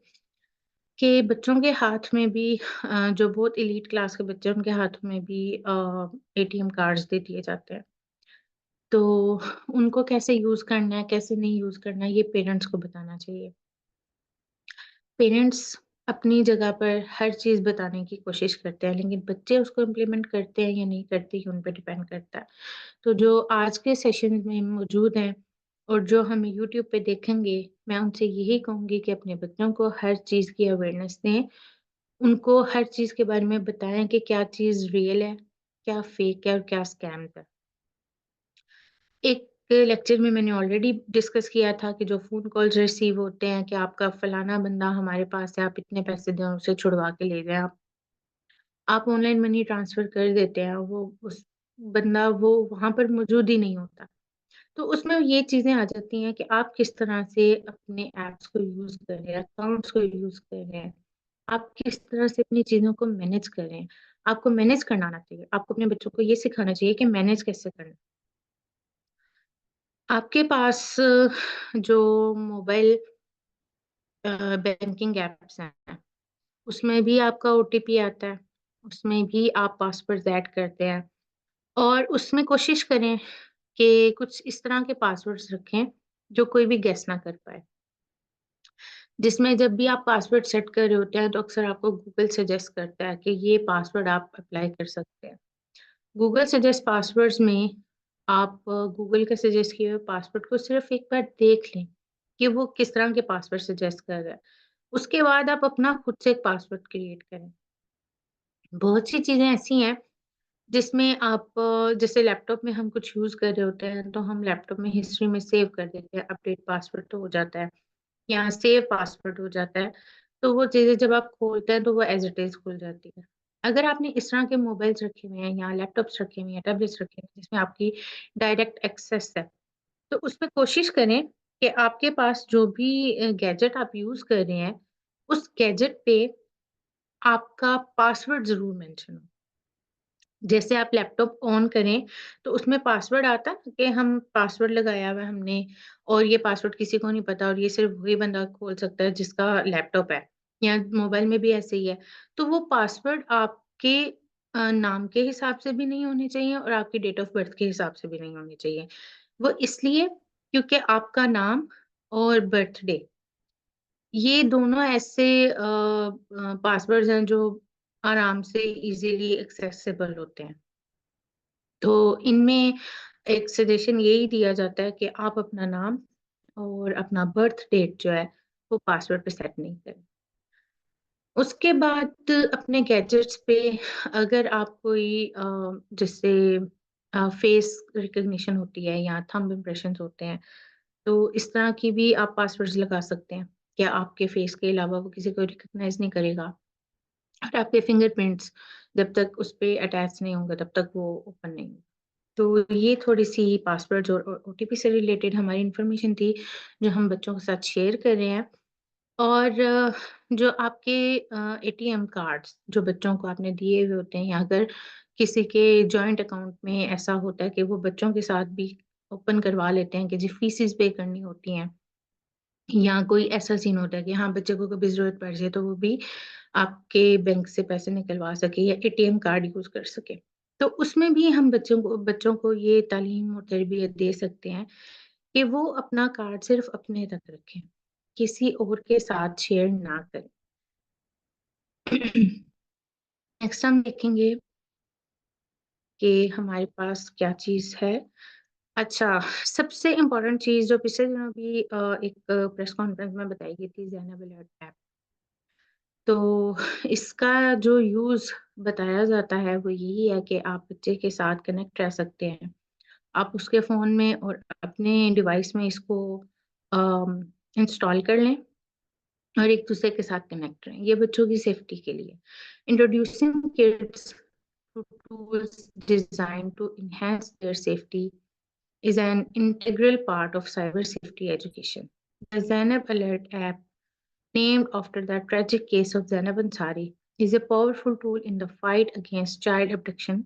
कि बच्चों के हाथ में भी जो बहुत एलीट क्लास के बच्चे हैं उनके हाथों में भी एटीएम कार्ड्स दे दिए जाते हैं। तो उनको कैसे यूज़ करना है, कैसे नहीं यूज़ करना है, ये पेरेंट्स को बताना चाहिए। पेरेंट्स अपनी जगह पर हर चीज़ बताने की कोशिश करते हैं, लेकिन बच्चे उसको इम्प्लीमेंट करते हैं या नहीं करते, ये उन पे डिपेंड करता है। तो जो आज के सेशन में मौजूद हैं और जो हम यूट्यूब पे देखेंगे, मैं उनसे यही कहूँगी कि अपने बच्चों को हर चीज़ की अवेयरनेस दें। उनको हर चीज़ के बारे में बताएँ कि क्या चीज़ रियल है, क्या फ़ेक है और क्या स्कैम्स है। एक लेक्चर में मैंने ऑलरेडी डिस्कस किया था कि जो फ़ोन कॉल्स रिसीव होते हैं कि आपका फलाना बंदा हमारे पास है, आप इतने पैसे दें उसे छुड़वा के ले जाएँ आप ऑनलाइन मनी ट्रांसफ़र कर देते हैं, वो उस बंदा वो वहाँ पर मौजूद ही नहीं होता। तो उसमें ये चीज़ें आ जाती हैं कि आप किस तरह से अपने ऐप्स को यूज़ कर रहे हैं, अकाउंट्स को यूज़ कर रहे हैं। आप किस तरह से अपनी चीज़ों को मैनेज कर रहे हैं। आपको मैनेज करना आना चाहिए। आपको अपने बच्चों को ये सिखाना चाहिए कि मैनेज कैसे करना है। आपके पास जो मोबाइल बैंकिंग ऐप्स हैं, उसमें भी आपका ओटीपी आता है, उसमें भी आप पासवर्ड्स ऐड करते हैं और उसमें कोशिश करें कि कुछ इस तरह के पासवर्ड्स रखें, जो कोई भी गेस ना कर पाए। जिसमें जब भी आप पासवर्ड सेट कर रहे होते हैं, तो अक्सर आपको गूगल सजेस्ट करता है कि ये पासवर्ड आप अप्लाई कर सकते हैं। गूगल सजेस्ट पासवर्ड्स में आप गूगल के सजेस्ट किए हुए पासवर्ड को सिर्फ़ एक बार देख लें, कि वो किस तरह के पासवर्ड सजेस्ट कर रहा है। उसके बाद आप अपना खुद से एक पासवर्ड क्रिएट करें। बहुत सी चीज़ें ऐसी हैं, जिसमें आप जैसे लैपटॉप में हम कुछ यूज़ कर रहे होते हैं, तो हम लैपटॉप में हिस्ट्री में सेव कर देते हैं, अपडेट पासवर्ड तो हो जाता है। या सेव पासवर्ड हो जाता है, तो वो चीज़ें जब आप खोलते हैं तो वो एज़ इट इज़ खुल जाती है। अगर आपने इस तरह के मोबाइल्स रखे हुए हैं या लैपटॉप्स रखे हुए हैं, टैबलेट्स रखे हुए हैं जिसमें आपकी डायरेक्ट एक्सेस है, तो उसमें कोशिश करें कि आपके पास जो भी गैजेट आप यूज़ कर रहे हैं, उस गैजेट पे आपका पासवर्ड ज़रूर मेंशन हो। जैसे आप लैपटॉप ऑन करें, तो उसमें पासवर्ड आता है ना कि हम पासवर्ड लगाया हुआ है हमने और ये पासवर्ड किसी को नहीं पता और ये सिर्फ़ वही बंदा खोल सकता है जिसका लैपटॉप है। या मोबाइल में भी ऐसे ही है। तो वो पासवर्ड आपके नाम के हिसाब से भी नहीं होने चाहिए और आपकी डेट ऑफ बर्थ के हिसाब से भी नहीं होने चाहिए। वो इसलिए क्योंकि आपका नाम और बर्थडे ये दोनों ऐसे पासवर्ड्स हैं जो आराम से इज़िली एक्सेसिबल होते हैं। तो इनमें एक सजेशन यही दिया जाता है कि आप अपना नाम और अपना बर्थ डेट जो है, वो पासवर्ड पे सेट नहीं करें। उसके बाद अपने गैजेट्स पे अगर आप कोई जैसे फेस रिकॉग्निशन होती है या थंब इम्प्रेशंस होते हैं, तो इस तरह की भी आप पासवर्ड्स लगा सकते हैं कि आपके फेस के अलावा वो किसी को रिकॉग्नाइज़ नहीं करेगा और आपके फिंगरप्रिंट्स जब तक उस पे अटैच नहीं होंगे, तब तक वो ओपन नहीं होगा। तो ये थोड़ी-सी पासवर्ड्स और ओटीपी से रिलेटेड हमारी इन्फॉर्मेशन थी, जो हम बच्चों के साथ शेयर कर रहे हैं। और जो आपके एटीएम कार्ड्स जो बच्चों को आपने दिए हुए होते हैं या अगर किसी के जॉइंट अकाउंट में ऐसा होता है कि वो बच्चों के साथ भी ओपन करवा लेते हैं कि जी फीसेस पे करनी होती हैं या कोई ऐसा सीन होता है कि हाँ, बच्चे को कभी ज़रूरत पड़ जाए तो वो भी आपके बैंक से पैसे निकलवा सके या एटीएम कार्ड यूज़ कर सके। तो उसमें भी हम बच्चों को ये तालीम और तरबियत दे सकते हैं कि वो अपना कार्ड सिर्फ़ अपने तक रखें, किसी और के साथ शेयर ना करें। नेक्स्ट हम देखेंगे कि हमारे पास क्या चीज़ है। अच्छा, सबसे इम्पोर्टेंट चीज़ जो पिछले दिनों भी एक प्रेस कॉन्फ्रेंस में बताई गई थी ज़ेनब अलर्ट ऐप। तो इसका जो यूज़ बताया जाता है वो यही है कि आप बच्चे के साथ कनेक्ट रह सकते हैं। आप उसके फ़ोन में और अपने डिवाइस में इसको इंस्टॉल कर लें और एक-दूसरे के साथ कनेक्ट रहें। ये बच्चों की सेफ्टी के लिए। Introducing kids to tools designed to enhance their safety is an integral part of cyber safety education. The Zainab Alert app, named after the tragic case of Zainab Ansari, is a powerful tool in the fight against child abduction.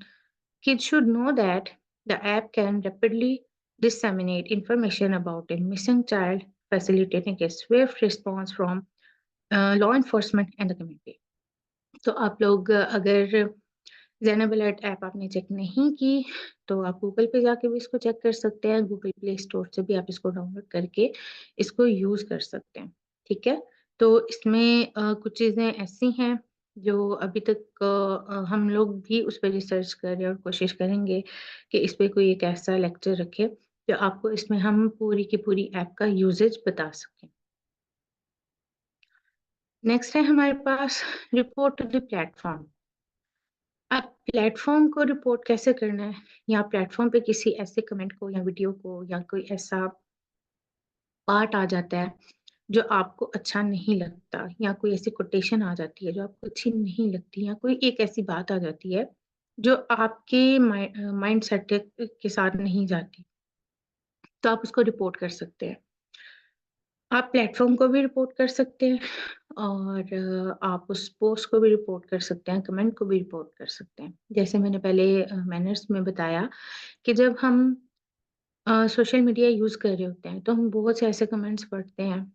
Kids should know that the app can rapidly disseminate information about a missing child, facilitating a swift response from law enforcement and the community. तो आप लोग अगर ज़ेनब alert app आपने check नहीं की, तो आप Google पे जाके भी इसको चेक कर सकते हैं। गूगल प्ले स्टोर से भी आप इसको डाउनलोड करके इसको यूज़ कर सकते हैं, ठीक है? तो इसमें कुछ चीज़ें ऐसी हैं जो अभी तक हम लोग भी उस पे रिसर्च कर रहे हैं और कोशिश करेंगे कि इस पे कोई एक ऐसा लेक्चर रखें, जो आपको इसमें हम पूरी की पूरी ऐप का यूसेज बता सकें। नेक्स्ट है हमारे पास रिपोर्ट टू द प्लेटफ़ॉर्म। आप प्लेटफ़ॉर्म को रिपोर्ट कैसे करना है या प्लेटफ़ॉर्म पे किसी ऐसे कमेंट को या वीडियो को या कोई ऐसा पार्ट आ जाता है, जो आपको अच्छा नहीं लगता या कोई ऐसी कोटेशन आ जाती है जो आपको अच्छी नहीं लगती या कोई एक ऐसी बात आ जाती है, जो आपके माइंडसेट के साथ नहीं जाती, तो आप उसको रिपोर्ट कर सकते हैं। आप प्लेटफ़ॉर्म को भी रिपोर्ट कर सकते हैं और आप उस पोस्ट को भी रिपोर्ट कर सकते हैं, कमेंट को भी रिपोर्ट कर सकते हैं। जैसे मैंने पहले मैनर्स में बताया कि जब हम सोशल मीडिया यूज़ कर रहे होते हैं, तो हम बहुत से ऐसे कमेंट्स पढ़ते हैं,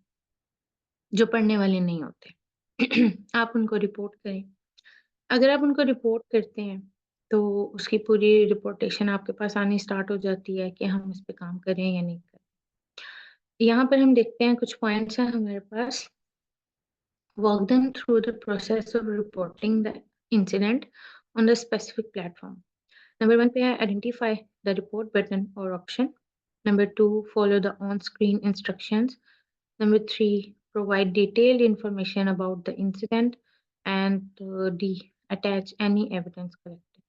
जो पढ़ने वाले नहीं होते। आप उनको रिपोर्ट करें। अगर आप उनको रिपोर्ट करते हैं, तो उसकी पूरी रिपोर्टेशन आपके पास आनी स्टार्ट हो जाती है कि हम इस पे काम करें या नहीं करें। यहाँ पर हम देखते हैं कुछ पॉइंट्स हैं हमारे पास। Walk them through the process of reporting the incident on the specific platform. Number one पे है identify the report button or option. Number two, follow the on-screen instructions. Number three, provide detailed information about the incident. And D, attach any evidence collected.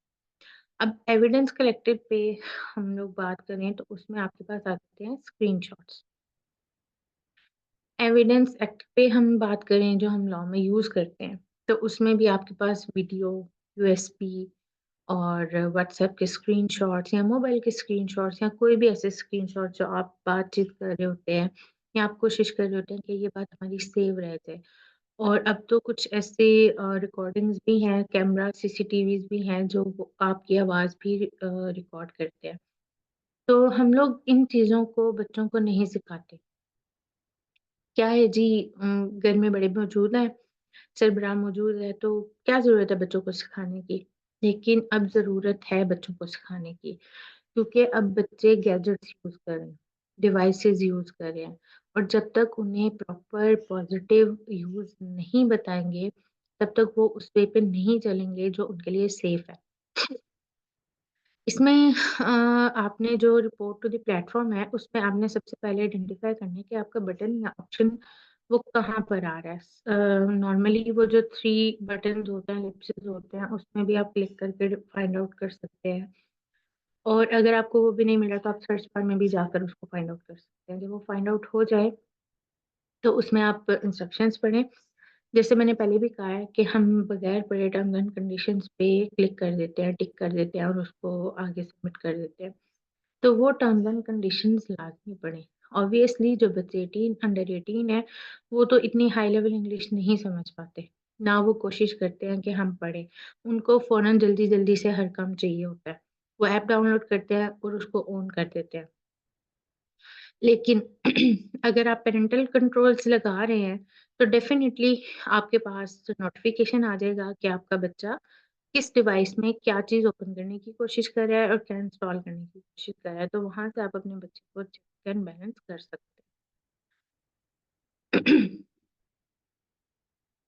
अब evidence collected पे हम लोग बात करें तो उसमें आपके पास आते हैं screenshots. एविडेंस एक्ट पे हम बात करें जो हम लॉ में यूज़ करते हैं, तो उसमें भी आपके पास वीडियो, यूएसबी और व्हाट्सएप के स्क्रीनशॉट्स या मोबाइल के स्क्रीनशॉट्स या कोई भी ऐसे स्क्रीनशॉट जो आप बातचीत कर रहे होते हैं या आप कोशिश कर रहे होते हैं कि ये बात हमारी सेव रह जाए। और अब तो कुछ ऐसे रिकॉर्डिंग्स भी हैं, कैमरा सीसीटीवीज़ भी हैं जो वो आपकी आवाज़ भी रिकॉर्ड करते हैं। तो हम लोग इन चीज़ों को बच्चों को नहीं सिखाते। क्या है जी घर में बड़े मौजूद हैं, सरबराह मौजूद है, तो क्या ज़रूरत है बच्चों को सिखाने की? लेकिन अब ज़रूरत है बच्चों को सिखाने की, क्योंकि अब बच्चे गैजेट्स यूज़ कर रहे हैं, डिवाइसेज़ यूज़ कर रहे हैं और जब तक उन्हें प्रॉपर पॉज़िटिव यूज़ नहीं बताएँगे, तब तक वो उस वे पे नहीं चलेंगे जो उनके लिए सेफ़ है। इसमें आपने जो रिपोर्ट टू द प्लेटफ़ॉर्म है, उसमें आपने सबसे पहले आइडेंटिफ़ाई करना है कि आपका बटन या ऑप्शन वो कहाँ पर आ रहा है। नॉर्मली वो जो 3 बटन्स होते हैं, एलिप्सेस होते हैं, उसमें भी आप क्लिक करके फाइंड आउट कर सकते हैं और अगर आपको वो भी नहीं मिल रहा, तो आप सर्च बार में भी जाकर उसको फाइंड आउट कर सकते हैं। जब वो फाइंड आउट हो जाए, तो उसमें आप इंस्ट्रक्शंस पढ़ें। जैसे मैंने पहले भी कहा है कि हम बगैर पढ़े टर्म्स एंड कंडीशंस पे क्लिक कर देते हैं, टिक कर देते हैं और उसको आगे सबमिट कर देते हैं। तो वो टर्म्स एंड कंडीशंस लाज़मी पढ़ें। ऑब्वियसली जो बच्चे 18 अंडर 18 है, वो तो इतनी हाई लेवल इंग्लिश नहीं समझ पाते, ना वो कोशिश करते हैं कि हम पढ़ें। उनको फ़ौरन जल्दी-जल्दी से हर काम चाहिए होता है। वो ऐप डाउनलोड करते हैं और उसको ऑन कर देते हैं। लेकिन अगर आप पैरेंटल कंट्रोल्स लगा रहे हैं, तो डेफ़िनिटली आपके पास नोटिफ़िकेशन आ जाएगा कि आपका बच्चा किस डिवाइस में क्या चीज़ ओपन करने की कोशिश कर रहा है और क्या इंस्टॉल करने की कोशिश कर रहा है, तो वहाँ से आप अपने बच्चे को चेक एंड बैलेंस कर सकते हैं।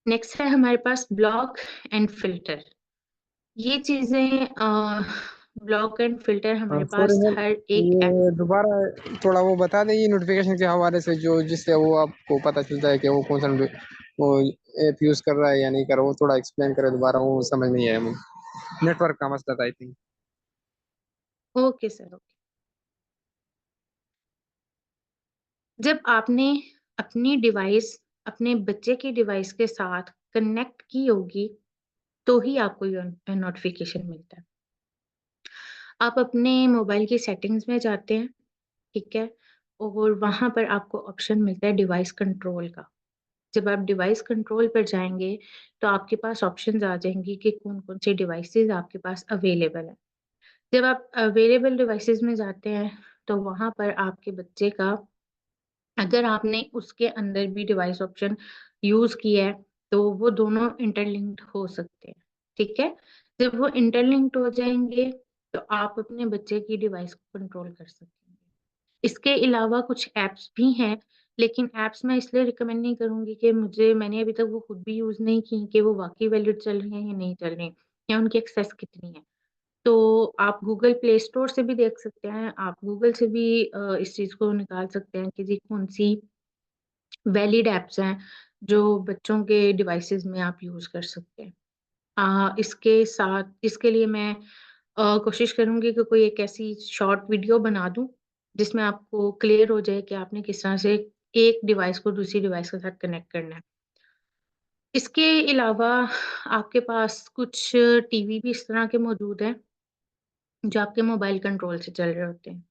नेक्स्ट है हमारे पास ब्लॉक एंड फ़िल्टर। ये चीज़ें ब्लॉक एंड फ़िल्टर हमारे सॉरी पास मैम, हर एक ऐप ये दोबारा थोड़ा वो बता दें, ये नोटिफिकेशन के हवाले से जो जिससे वो आपको पता चलता है कि वो कौन सा वो ऐप यूज़ कर रहा है या नहीं कर रहा, वो थोड़ा एक्सप्लेन करें दोबारा, वो समझ नहीं आया मुझे। नेटवर्क का मसला था I think. Okay sir, okay. जब आपने अपनी डिवाइस अपने बच्चे की डिवाइस के साथ कनेक्ट की होगी, तो ही आपको ये नोटिफ़िकेशन मिलता है। आप अपने मोबाइल की सेटिंग्स में जाते हैं, ठीक है? और वहाँ पर आपको ऑप्शन मिलता है डिवाइस कंट्रोल का। जब आप डिवाइस कंट्रोल पर जाएँगे, तो आपके पास ऑप्शंस आ जाएँगी कि कौन-कौन से डिवाइसेज़ आपके पास अवेलेबल हैं। जब आप अवेलेबल डिवाइसेज़ में जाते हैं, तो वहाँ पर आपके बच्चे का अगर आपने उसके अंदर भी डिवाइस ऑप्शन यूज़ किया है, तो वो दोनों इंटरलिंक्ड हो सकते हैं, ठीक है? जब वो इंटरलिंक्ड हो जाएँगे, तो आप अपने बच्चे की डिवाइस को कंट्रोल कर सकेंगे। इसके अलावा कुछ ऐप्स भी हैं, लेकिन ऐप्स मैं इसलिए रिकमेंड नहीं करूँगी कि मैंने अभी तक वो खुद भी यूज़ नहीं की कि वो वाक़ई वैलिड चल रही हैं या नहीं चल रही, या उनकी एक्सेस कितनी है। तो आप गूगल प्ले स्टोर से भी देख सकते हैं, आप गूगल से भी इस चीज़ को निकाल सकते हैं कि जी कौन-सी वैलिड ऐप्स हैं, जो बच्चों के डिवाइसेज़ में आप यूज़ कर सकते हैं। इसके साथ इसके लिए मैं कोशिश करूँगी कि कोई एक ऐसी शॉर्ट वीडियो बना दूँ, जिसमें आपको क्लियर हो जाए कि आपने किस तरह से एक डिवाइस को दूसरी डिवाइस के साथ कनेक्ट करना है। इसके अलावा आपके पास कुछ टीवी भी इस तरह के मौजूद हैं, जो आपके मोबाइल कंट्रोल से चल रहे होते हैं।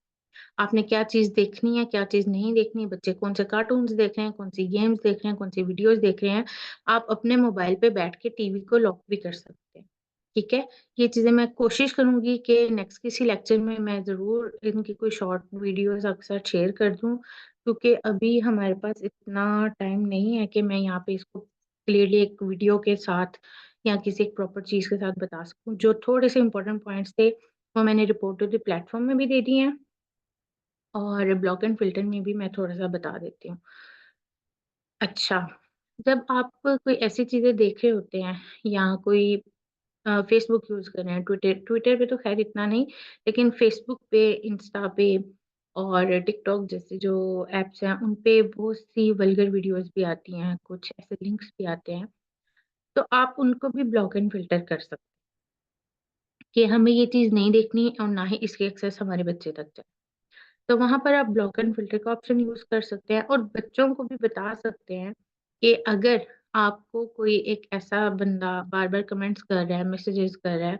आपने क्या चीज़ देखनी है, क्या चीज़ नहीं देखनी है, बच्चे कौन-से कार्टून्स देख रहे हैं, कौन-सी गेम्स देख रहे हैं, कौन-सी वीडियोज़ देख रहे हैं, आप अपने मोबाइल पे बैठ के टीवी को लॉक भी कर सकते हैं, ठीक है? ये चीज़ें मैं कोशिश करूँगी कि नेक्स्ट किसी लेक्चर में मैं ज़रूर इनकी कोई शॉर्ट वीडियोज़ आपके साथ शेयर कर दूँ, क्योंकि अभी हमारे पास इतना टाइम नहीं है कि मैं यहाँ पे इसको क्लियरली एक वीडियो के साथ या किसी एक प्रॉपर चीज़ के साथ बता सकूँ। जो थोड़े से इम्पोर्टेंट पॉइंट्स थे, वो मैंने रिपोर्ट टू द प्लेटफ़ॉर्म में भी दे दिए हैं। और ब्लॉक एंड फ़िल्टर में भी मैं थोड़ा-सा बता देती हूँ। अच्छा, जब आप कोई ऐसी चीज़ें देख रहे होते हैं या कोई फ़ेसबुक यूज़ कर रहे हैं, ट्विटर ट्विटर पे तो ख़ैर इतना नहीं, लेकिन फ़ेसबुक पे, इंस्टा पे और टिकटॉक जैसे जो ऐप्स हैं, उन पे बहुत सी वल्गर वीडियोज़ भी आती हैं, कुछ ऐसे लिंक्स भी आते हैं, तो आप उनको भी ब्लॉक एंड फ़िल्टर कर सकते हैं कि हमें ये चीज़ नहीं देखनी और ना ही इसकी एक्सेस हमारे बच्चे तक जाए। तो वहाँ पर आप ब्लॉक एंड फ़िल्टर का ऑप्शन यूज़ कर सकते हैं और बच्चों को भी बता सकते हैं कि अगर आपको कोई एक ऐसा बंदा बार-बार कमेंट्स कर रहा है, मैसेजेस कर रहा है,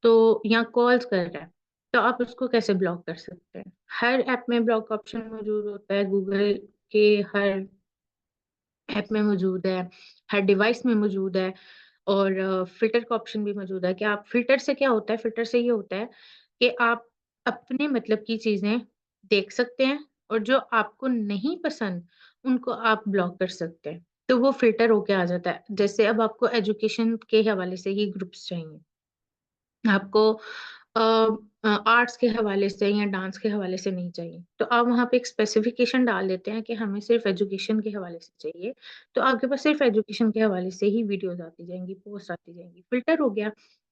तो या कॉल्स कर रहा है, तो आप उसको कैसे ब्लॉक कर सकते हैं। हर ऐप में ब्लॉक ऑप्शन मौजूद होता है, गूगल के हर ऐप में मौजूद है, हर डिवाइस में मौजूद है और फ़िल्टर का ऑप्शन भी मौजूद है कि आप फ़िल्टर से क्या होता है, फ़िल्टर से ये होता है कि आप अपने मतलब की चीज़ें देख सकते हैं और जो आपको नहीं पसंद, उनको आप ब्लॉक कर सकते हैं। तो वो फ़िल्टर होके आ जाता है। जैसे अब आपको एजुकेशन के हवाले से ही ग्रुप्स चाहिए। आपको अ आर्ट्स के हवाले से या डांस के हवाले से नहीं चाहिए। तो आप वहाँ पे एक स्पेसिफ़िकेशन डाल देते हैं कि हमें सिर्फ़ एजुकेशन के हवाले से चाहिए। तो आपके पास सिर्फ़ एजुकेशन के हवाले से ही वीडियोज़ आती जाएँगी, पोस्ट आती जाएँगी, फ़िल्टर हो गया।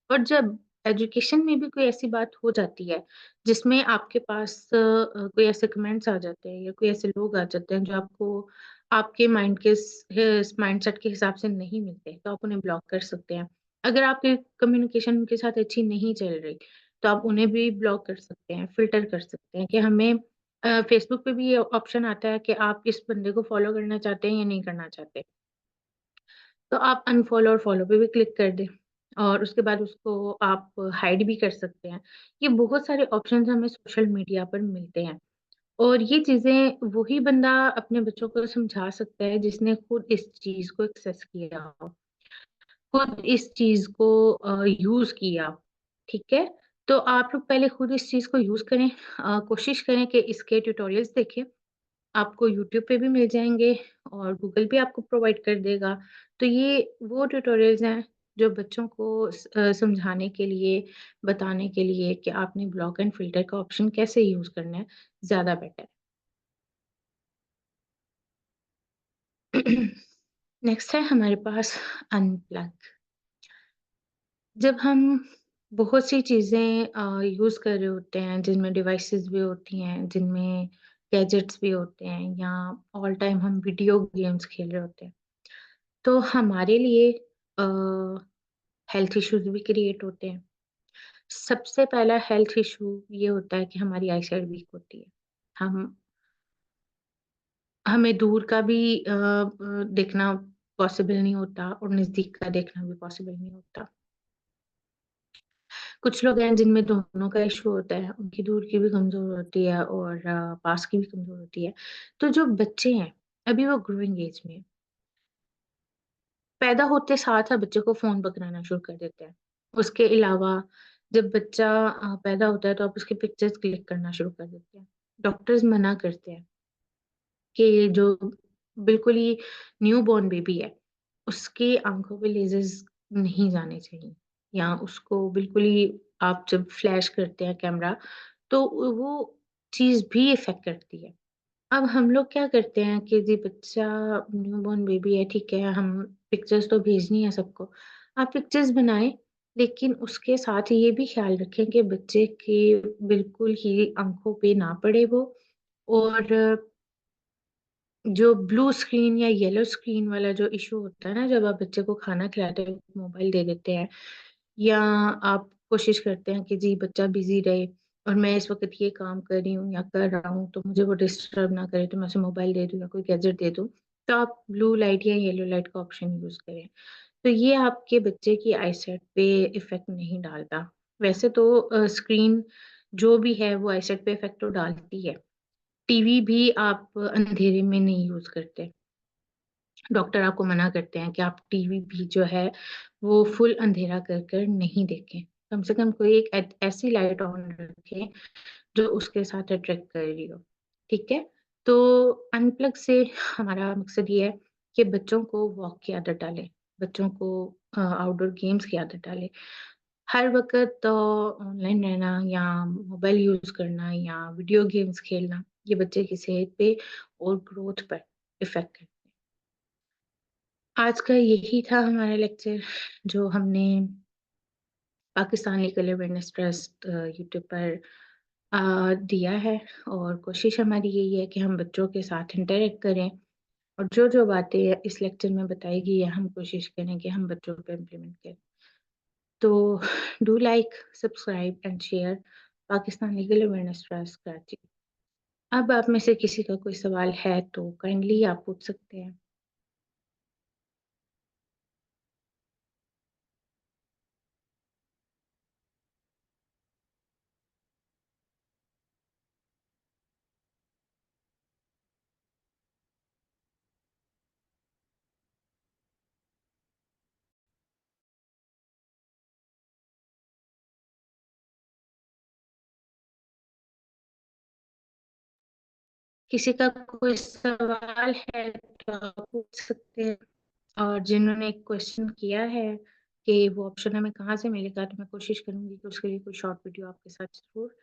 और जब एजुकेशन में भी कोई ऐसी बात हो जाती है, जिसमें आपके पास कोई ऐसे कमेंट्स आ जाते हैं या कोई ऐसे लोग आ जाते हैं जो आपको आपके माइंड के माइंडसेट के हिसाब से नहीं मिलते, तो आप उन्हें ब्लॉक कर सकते हैं। अगर आपकी कम्युनिकेशन उनके साथ अच्छी नहीं चल रही, तो आप उन्हें भी ब्लॉक कर सकते हैं, फ़िल्टर कर सकते हैं कि हमें फ़ेसबुक पे भी ये ऑप्शन आता है कि आप इस बंदे को फ़ॉलो करना चाहते हैं या नहीं करना चाहते। तो आप अनफ़ॉलो और फ़ॉलो पे भी क्लिक कर दें और उसके बाद उसको आप हाइड भी कर सकते हैं। ये बहुत सारे ऑप्शंस हमें सोशल मीडिया पर मिलते हैं और ये चीज़ें वही बंदा अपने बच्चों को समझा सकता है जिसने खुद इस चीज़ को एक्सेस किया हो। खुद इस चीज़ को यूज़ किया, ठीक है? तो आप लोग पहले खुद इस चीज़ को यूज़ करें, कोशिश करें कि इसके ट्यूटोरियल्स देखें, आपको यूट्यूब पे भी मिल जाएँगे और गूगल भी आपको प्रोवाइड कर देगा। तो ये वो ट्यूटोरियल्स हैं जो बच्चों को समझाने के लिए, बताने के लिए कि आपने ब्लॉक एंड फ़िल्टर का ऑप्शन कैसे यूज़ करना है, ज़्यादा बेटर है। नेक्स्ट है हमारे पास अनप्लग। जब हम बहुत सी चीज़ें यूज़ कर रहे होते हैं, जिनमें डिवाइसेज़ भी होती हैं, जिनमें गैजेट्स भी होते हैं या ऑल टाइम हम वीडियो गेम्स खेल रहे होते हैं, तो हमारे लिए अ, हेल्थ इश्यूज़ भी क्रिएट होते हैं। सबसे पहला हेल्थ इश्यू ये होता है कि हमारी आईसाइट वीक होती है। हम हमें दूर का भी देखना पॉसिबल नहीं होता और नज़दीक का देखना भी पॉसिबल नहीं होता। कुछ लोग हैं जिनमें दोनों का इश्यू होता है, उनकी दूर की भी कमज़ोर होती है और पास की भी कमज़ोर होती है। तो जो बच्चे हैं, अभी वो ग्रोइंग एज में हैं, पैदा होते साथ बच्चे को फ़ोन पकड़ाना शुरू कर देते हैं। उसके अलावा जब बच्चा पैदा होता है तो आप उसकी पिक्चर्स क्लिक करना शुरू कर देते हैं। डॉक्टर्स मना करते हैं कि जो बिल्कुल ही न्यूबॉर्न बेबी है, उसकी आँखों पे लेज़र्स नहीं जाने चाहिए या उसको बिल्कुल ही आप जब फ्लैश करते हैं कैमरा, तो वो चीज़ भी इफ़ेक्ट करती है। अब हम लोग क्या करते हैं कि जी बच्चा न्यूबॉर्न बेबी है, ठीक है, हम पिक्चर्स तो भेजनी है सबको। आप पिक्चर्स बनाएँ, लेकिन उसके साथ ये भी ख़्याल रखें कि बच्चे के बिल्कुल ही आँखों पे ना पड़े वो और जो ब्लू स्क्रीन या येलो स्क्रीन वाला जो इश्यू होता है ना, जब आप बच्चे को खाना खिलाते हो, मोबाइल दे देते हैं या आप कोशिश करते हैं कि जी बच्चा बिज़ी रहे और मैं इस वक़्त ये काम कर रही हूँ या कर रहा हूँ, तो मुझे वो डिस्टर्ब ना करे, तो मैं उसे मोबाइल दे दूँ या कोई गैजेट दे दूँ। तो आप ब्लू लाइट या येलो लाइट का ऑप्शन यूज़ करें। तो ये आपके बच्चे की आईसाइट पे इफ़ेक्ट नहीं डालता। वैसे तो स्क्रीन जो भी है वो आईसाइट पे इफ़ेक्ट तो डालती है। टीवी भी आप अंधेरे में नहीं यूज़ करते। डॉक्टर आपको मना करते हैं कि आप टीवी भी जो है वो फुल अंधेरा कर कर नहीं देखें। कम से कम कोई एक ऐसी लाइट ऑन रखें जो उसके साथ अट्रैक्ट कर रही हो, ठीक है? तो अनप्लग से हमारा मकसद ये है कि बच्चों को वॉक की आदत डालें, बच्चों को आउटडोर गेम्स की आदत डालें। हर वक़्त ऑनलाइन रहना या मोबाइल यूज़ करना या वीडियो गेम्स खेलना, ये बच्चे की सेहत पे और ग्रोथ पर इफ़ेक्ट करता है। आज का यही था हमारा लेक्चर जो हमने Pakistan legal awareness trust YouTube पर दिया है और कोशिश हमारी यही है कि हम बच्चों के साथ इंटरैक्ट करें और जो-जो बातें इस लेक्चर में बताई गई है हम कोशिश करें कि हम बच्चों पे इम्प्लीमेंट करें। तो do like, subscribe and share Pakistan legal awareness trust Karachi. अब आप में से किसी का कोई सवाल है तो काइंडली आप पूछ सकते हैं। किसी का कोई सवाल है तो आप पूछ सकते हैं। और जिन्होंने क्वेश्चन किया है कि वो ऑप्शन हमें कहाँ से मिलेगा, तो मैं कोशिश करूंगी कि उसके लिए कोई शॉर्ट वीडियो आपके साथ जरूर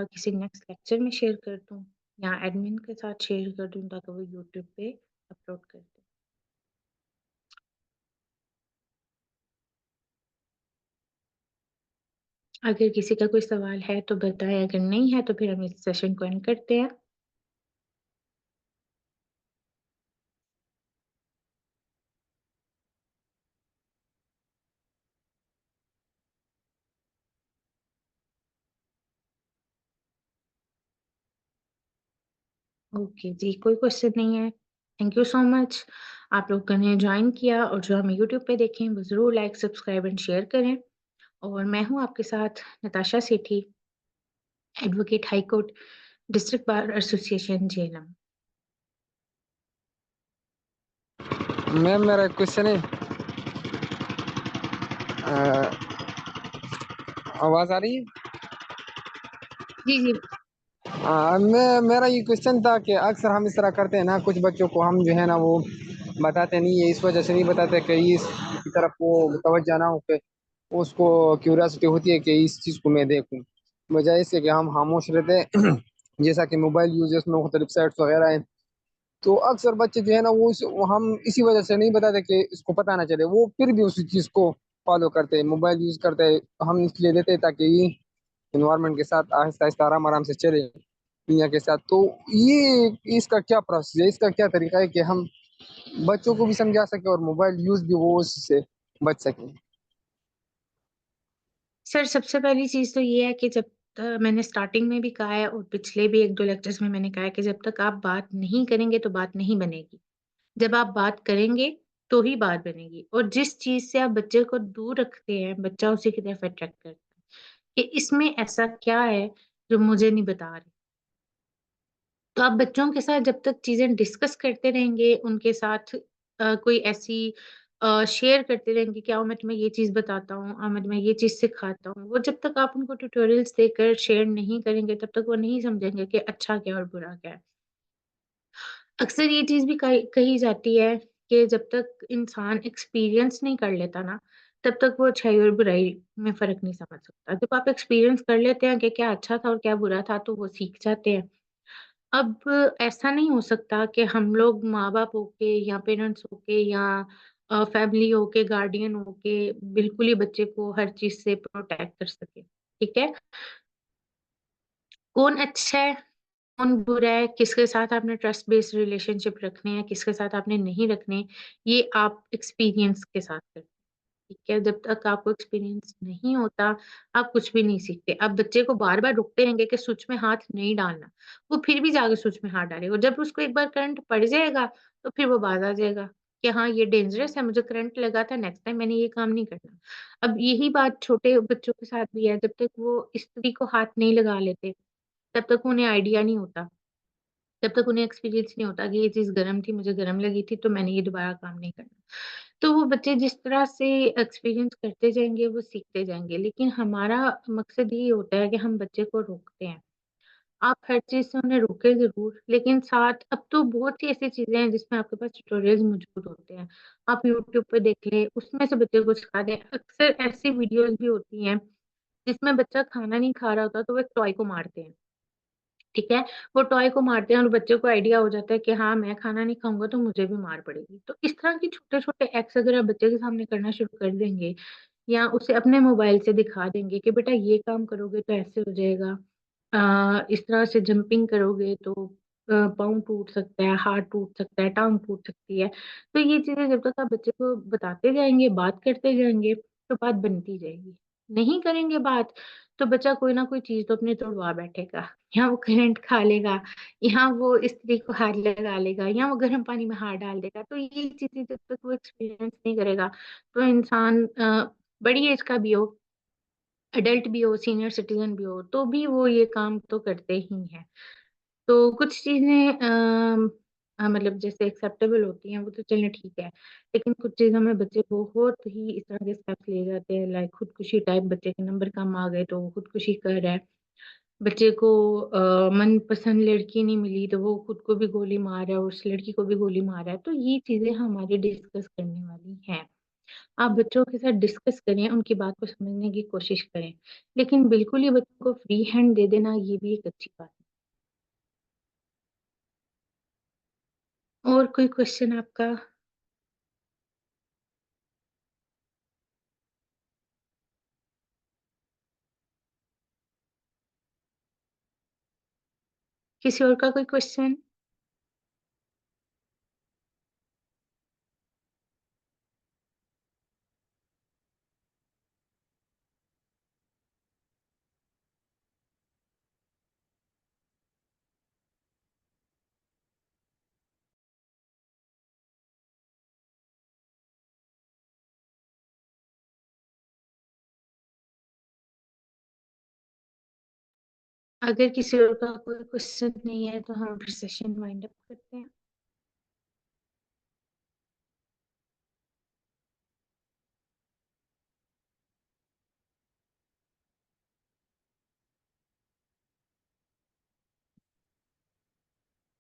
किसी नेक्स्ट लेक्चर में शेयर कर दूं या एडमिन के साथ शेयर कर दूं ताकि वो यूट्यूब पे अपलोड कर दें। अगर किसी का कोई सवाल है तो बताएं, अगर नहीं है तो फिर हम इस सेशन को एंड करते हैं। ओके जी, कोई क्वेश्चन नहीं है। Thank you so much. आप लोगों ने ज्वाइन किया और जो हमें यूट्यूब पे देखें वो ज़रूर लाइक सब्सक्राइब एंड शेयर करें। और मैं हूँ आपके साथ Natasha Sethi, advocate high court, district bar association Jhelum. Ma'am मेरा क्वेश्चन है, अ, आवाज आ रही है? जी जी। मैं मेरा ये क्वेश्चन था कि अक्सर हम इस तरह करते हैं ना, कुछ बच्चों को हम जो है ना वो बताते नहीं है, इस वजह से नहीं बताते कि इस की तरफ वो तवज्जो ना हो के उसको क्यूरियोसिटी होती है कि इस चीज़ को मैं देखूं, वजह इससे कि हम खामोश रहते हैं। जैसा कि मोबाइल यूजेस में मुख्तलिफ साइट्स वगैरह हैं, तो अक्सर बच्चे जो है ना वो हम इसी वजह से नहीं बताते कि इसको पता ना चले, वो फिर भी उस चीज़ को फॉलो करते हैं, मोबाइल यूज करते हैं। हम इसलिए देते हैं ताकि ये इन्वायरमेंट के साथ आहिस्ता आहिस्ता आराम आराम से चले दुनिया के साथ। तो ये इसका क्या प्रोसेस है, इसका क्या तरीका है कि हम बच्चों को भी समझा सके और मोबाइल यूज भी वो उससे बच सके? सर सबसे पहली चीज तो ये है कि जब मैंने स्टार्टिंग में भी कहा है और पिछले भी एक दो लेक्चर्स में मैंने कहा है कि जब तक आप बात नहीं करेंगे तो बात नहीं बनेगी। जब आप बात करेंगे तो ही बात बनेगी। और जिस चीज से आप बच्चे को दूर रखते हैं बच्चा उसी की तरफ अट्रैक्ट करता है कि इसमें ऐसा क्या है जो मुझे नहीं बता रहे। तो आप बच्चों के साथ जब तक चीजें डिस्कस करते रहेंगे, उनके साथ कोई ऐसी शेयर करते रहेंगे कि आओ मैं तुम्हें ये चीज बताता हूँ, आओ मैं तुम्हें ये चीज सिखाता हूँ, वो जब तक आप उनको ट्यूटोरियल्स देकर शेयर नहीं करेंगे तब तक वो नहीं समझेंगे कि अच्छा क्या और बुरा क्या है। अक्सर ये चीज भी कही जाती है कि जब तक इंसान एक्सपीरियंस नहीं कर लेता ना, तब तक वो अच्छाई और बुराई में फर्क नहीं समझ सकता। जब आप एक्सपीरियंस कर लेते हैं कि क्या अच्छा था और क्या बुरा था तो वो सीख जाते हैं। अब ऐसा नहीं हो सकता कि हम लोग माँ-बाप होके या पेरेंट्स होके या फैमिली होके, गार्डियन होके बिल्कुल ही बच्चे को हर चीज़ से प्रोटेक्ट कर सकें, ठीक है? कौन अच्छा है, कौन बुरा है, किसके साथ आपने ट्रस्ट बेस्ड रिलेशनशिप रखने हैं, किसके साथ आपने नहीं रखने, ये आप एक्सपीरियंस के साथ करते हैं। ठीक है, जब तक आपको एक्सपीरियंस नहीं होता, आप कुछ भी नहीं सीखते। आप बच्चे को बार-बार रोकते रहेंगे कि स्विच में हाथ नहीं डालना, वो फिर भी जाके स्विच में हाथ डालेगा। जब उसको एक बार करंट पड़ जाएगा, तो फिर वो बाज़ आ जाएगा कि हाँ, ये डेंजरस है, मुझे करंट लगा था, नेक्स्ट टाइम मैंने ये काम नहीं करना। अब यही बात छोटे बच्चों के साथ भी है, जब तक वो इस्त्री को हाथ नहीं लगा लेते, तब तक उन्हें आइडिया नहीं होता। तब तक उन्हें एक्सपीरियंस नहीं होता कि ये चीज़ गरम थी, मुझे गरम लगी थी, तो मैंने ये दोबारा काम नहीं करना। तो वो बच्चे जिस तरह से एक्सपीरियंस करते जाएँगे, वो सीखते जाएँगे। लेकिन हमारा मकसद ये होता है कि हम बच्चे को रोकते हैं। आप हर चीज़ से उन्हें रोकें ज़रूर, लेकिन साथ अब तो बहुत सी ऐसी चीज़ें हैं जिसमें आपके पास ट्यूटोरियल्स मौजूद होते हैं। आप यूट्यूब पे देख लें, उसमें से बच्चे को सिखा दें। अक्सर ऐसी वीडियोज़ भी होती हैं, जिसमें बच्चा खाना नहीं खा रहा होता, तो वो एक टॉय को मारते हैं। ठीक है? वो टॉय को मारते हैं और बच्चे को आइडिया हो जाता है कि हाँ, मैं खाना नहीं खाऊँगा तो मुझे भी मार पड़ेगी। तो इस तरह के छोटे-छोटे एक्ट्स अगर आप बच्चे के सामने करना शुरू कर देंगे या उसे अपने मोबाइल से दिखा देंगे कि बेटा ये काम करोगे तो ऐसे हो जाएगा। इस तरह से जंपिंग करोगे तो पाँव टूट सकता है, हाथ टूट सकता है, टाँग टूट सकती है। तो ये चीज़ें जब तक आप बच्चे को बताते जाएँगे, बात करते जाएँगे, तो बात बनती जाएगी। नहीं करेंगे बात, तो बच्चा कोई ना कोई चीज़ तो अपनी तुड़वा बैठेगा। या वो करंट खा लेगा, या वो स्त्री को हाथ लगा लेगा, या वो गर्म पानी में हाथ डाल देगा। तो ये चीज़ें जब तक वो एक्सपीरियंस नहीं करेगा, तो इंसान बड़ी एज का भी हो, एडल्ट भी हो, सीनियर सिटीज़न भी हो, तो भी वो ये काम तो करते ही हैं। तो कुछ चीज़ें मतलब जैसे एक्सेप्टेबल होती हैं, वो तो चलें ठीक है। लेकिन कुछ चीज़ों में बच्चे बहुत ही इस तरह के स्टेप्स ले जाते हैं, लाइक खुदकुशी टाइप, बच्चे के नंबर कम आ गए तो वो खुदकुशी कर रहा है। बच्चे को मनपसंद लड़की नहीं मिली तो वो खुद को भी गोली मार रहा है और उस लड़की को भी गोली मार रहा है, तो ये चीज़ें हमारी डिस्कस करने वाली हैं। आप बच्चों के साथ डिस्कस करें, उनकी बात को समझने की कोशिश करें, लेकिन बिल्कुल ही बच्चों को फ्री हैंड दे देना ये भी एक अच्छी बात है। और कोई क्वेश्चन आपका? किसी और का कोई क्वेश्चन? अगर किसी और का कोई क्वेश्चन नहीं है तो हम फिर सेशन वाइंड अप करते हैं।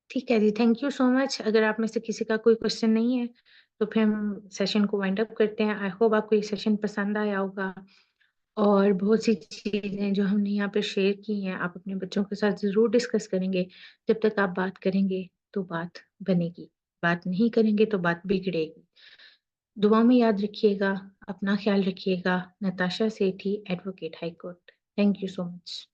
ठीक है जी, थैंक यू सो मच। अगर आप में से किसी का कोई क्वेश्चन नहीं है, तो फिर हम सेशन को वाइंड अप करते हैं। आई होप आपको ये सेशन पसंद आया होगा और बहुत सी चीज़ें जो हमने यहाँ पे शेयर की हैं, आप अपने बच्चों के साथ ज़रूर डिस्कस करेंगे। जब तक आप बात करेंगे, तो बात बनेगी, बात नहीं करेंगे तो बात बिगड़ेगी। दुआ में याद रखिएगा, अपना ख्याल रखिएगा। Natasha Sethi, advocate high court. Thank you so much.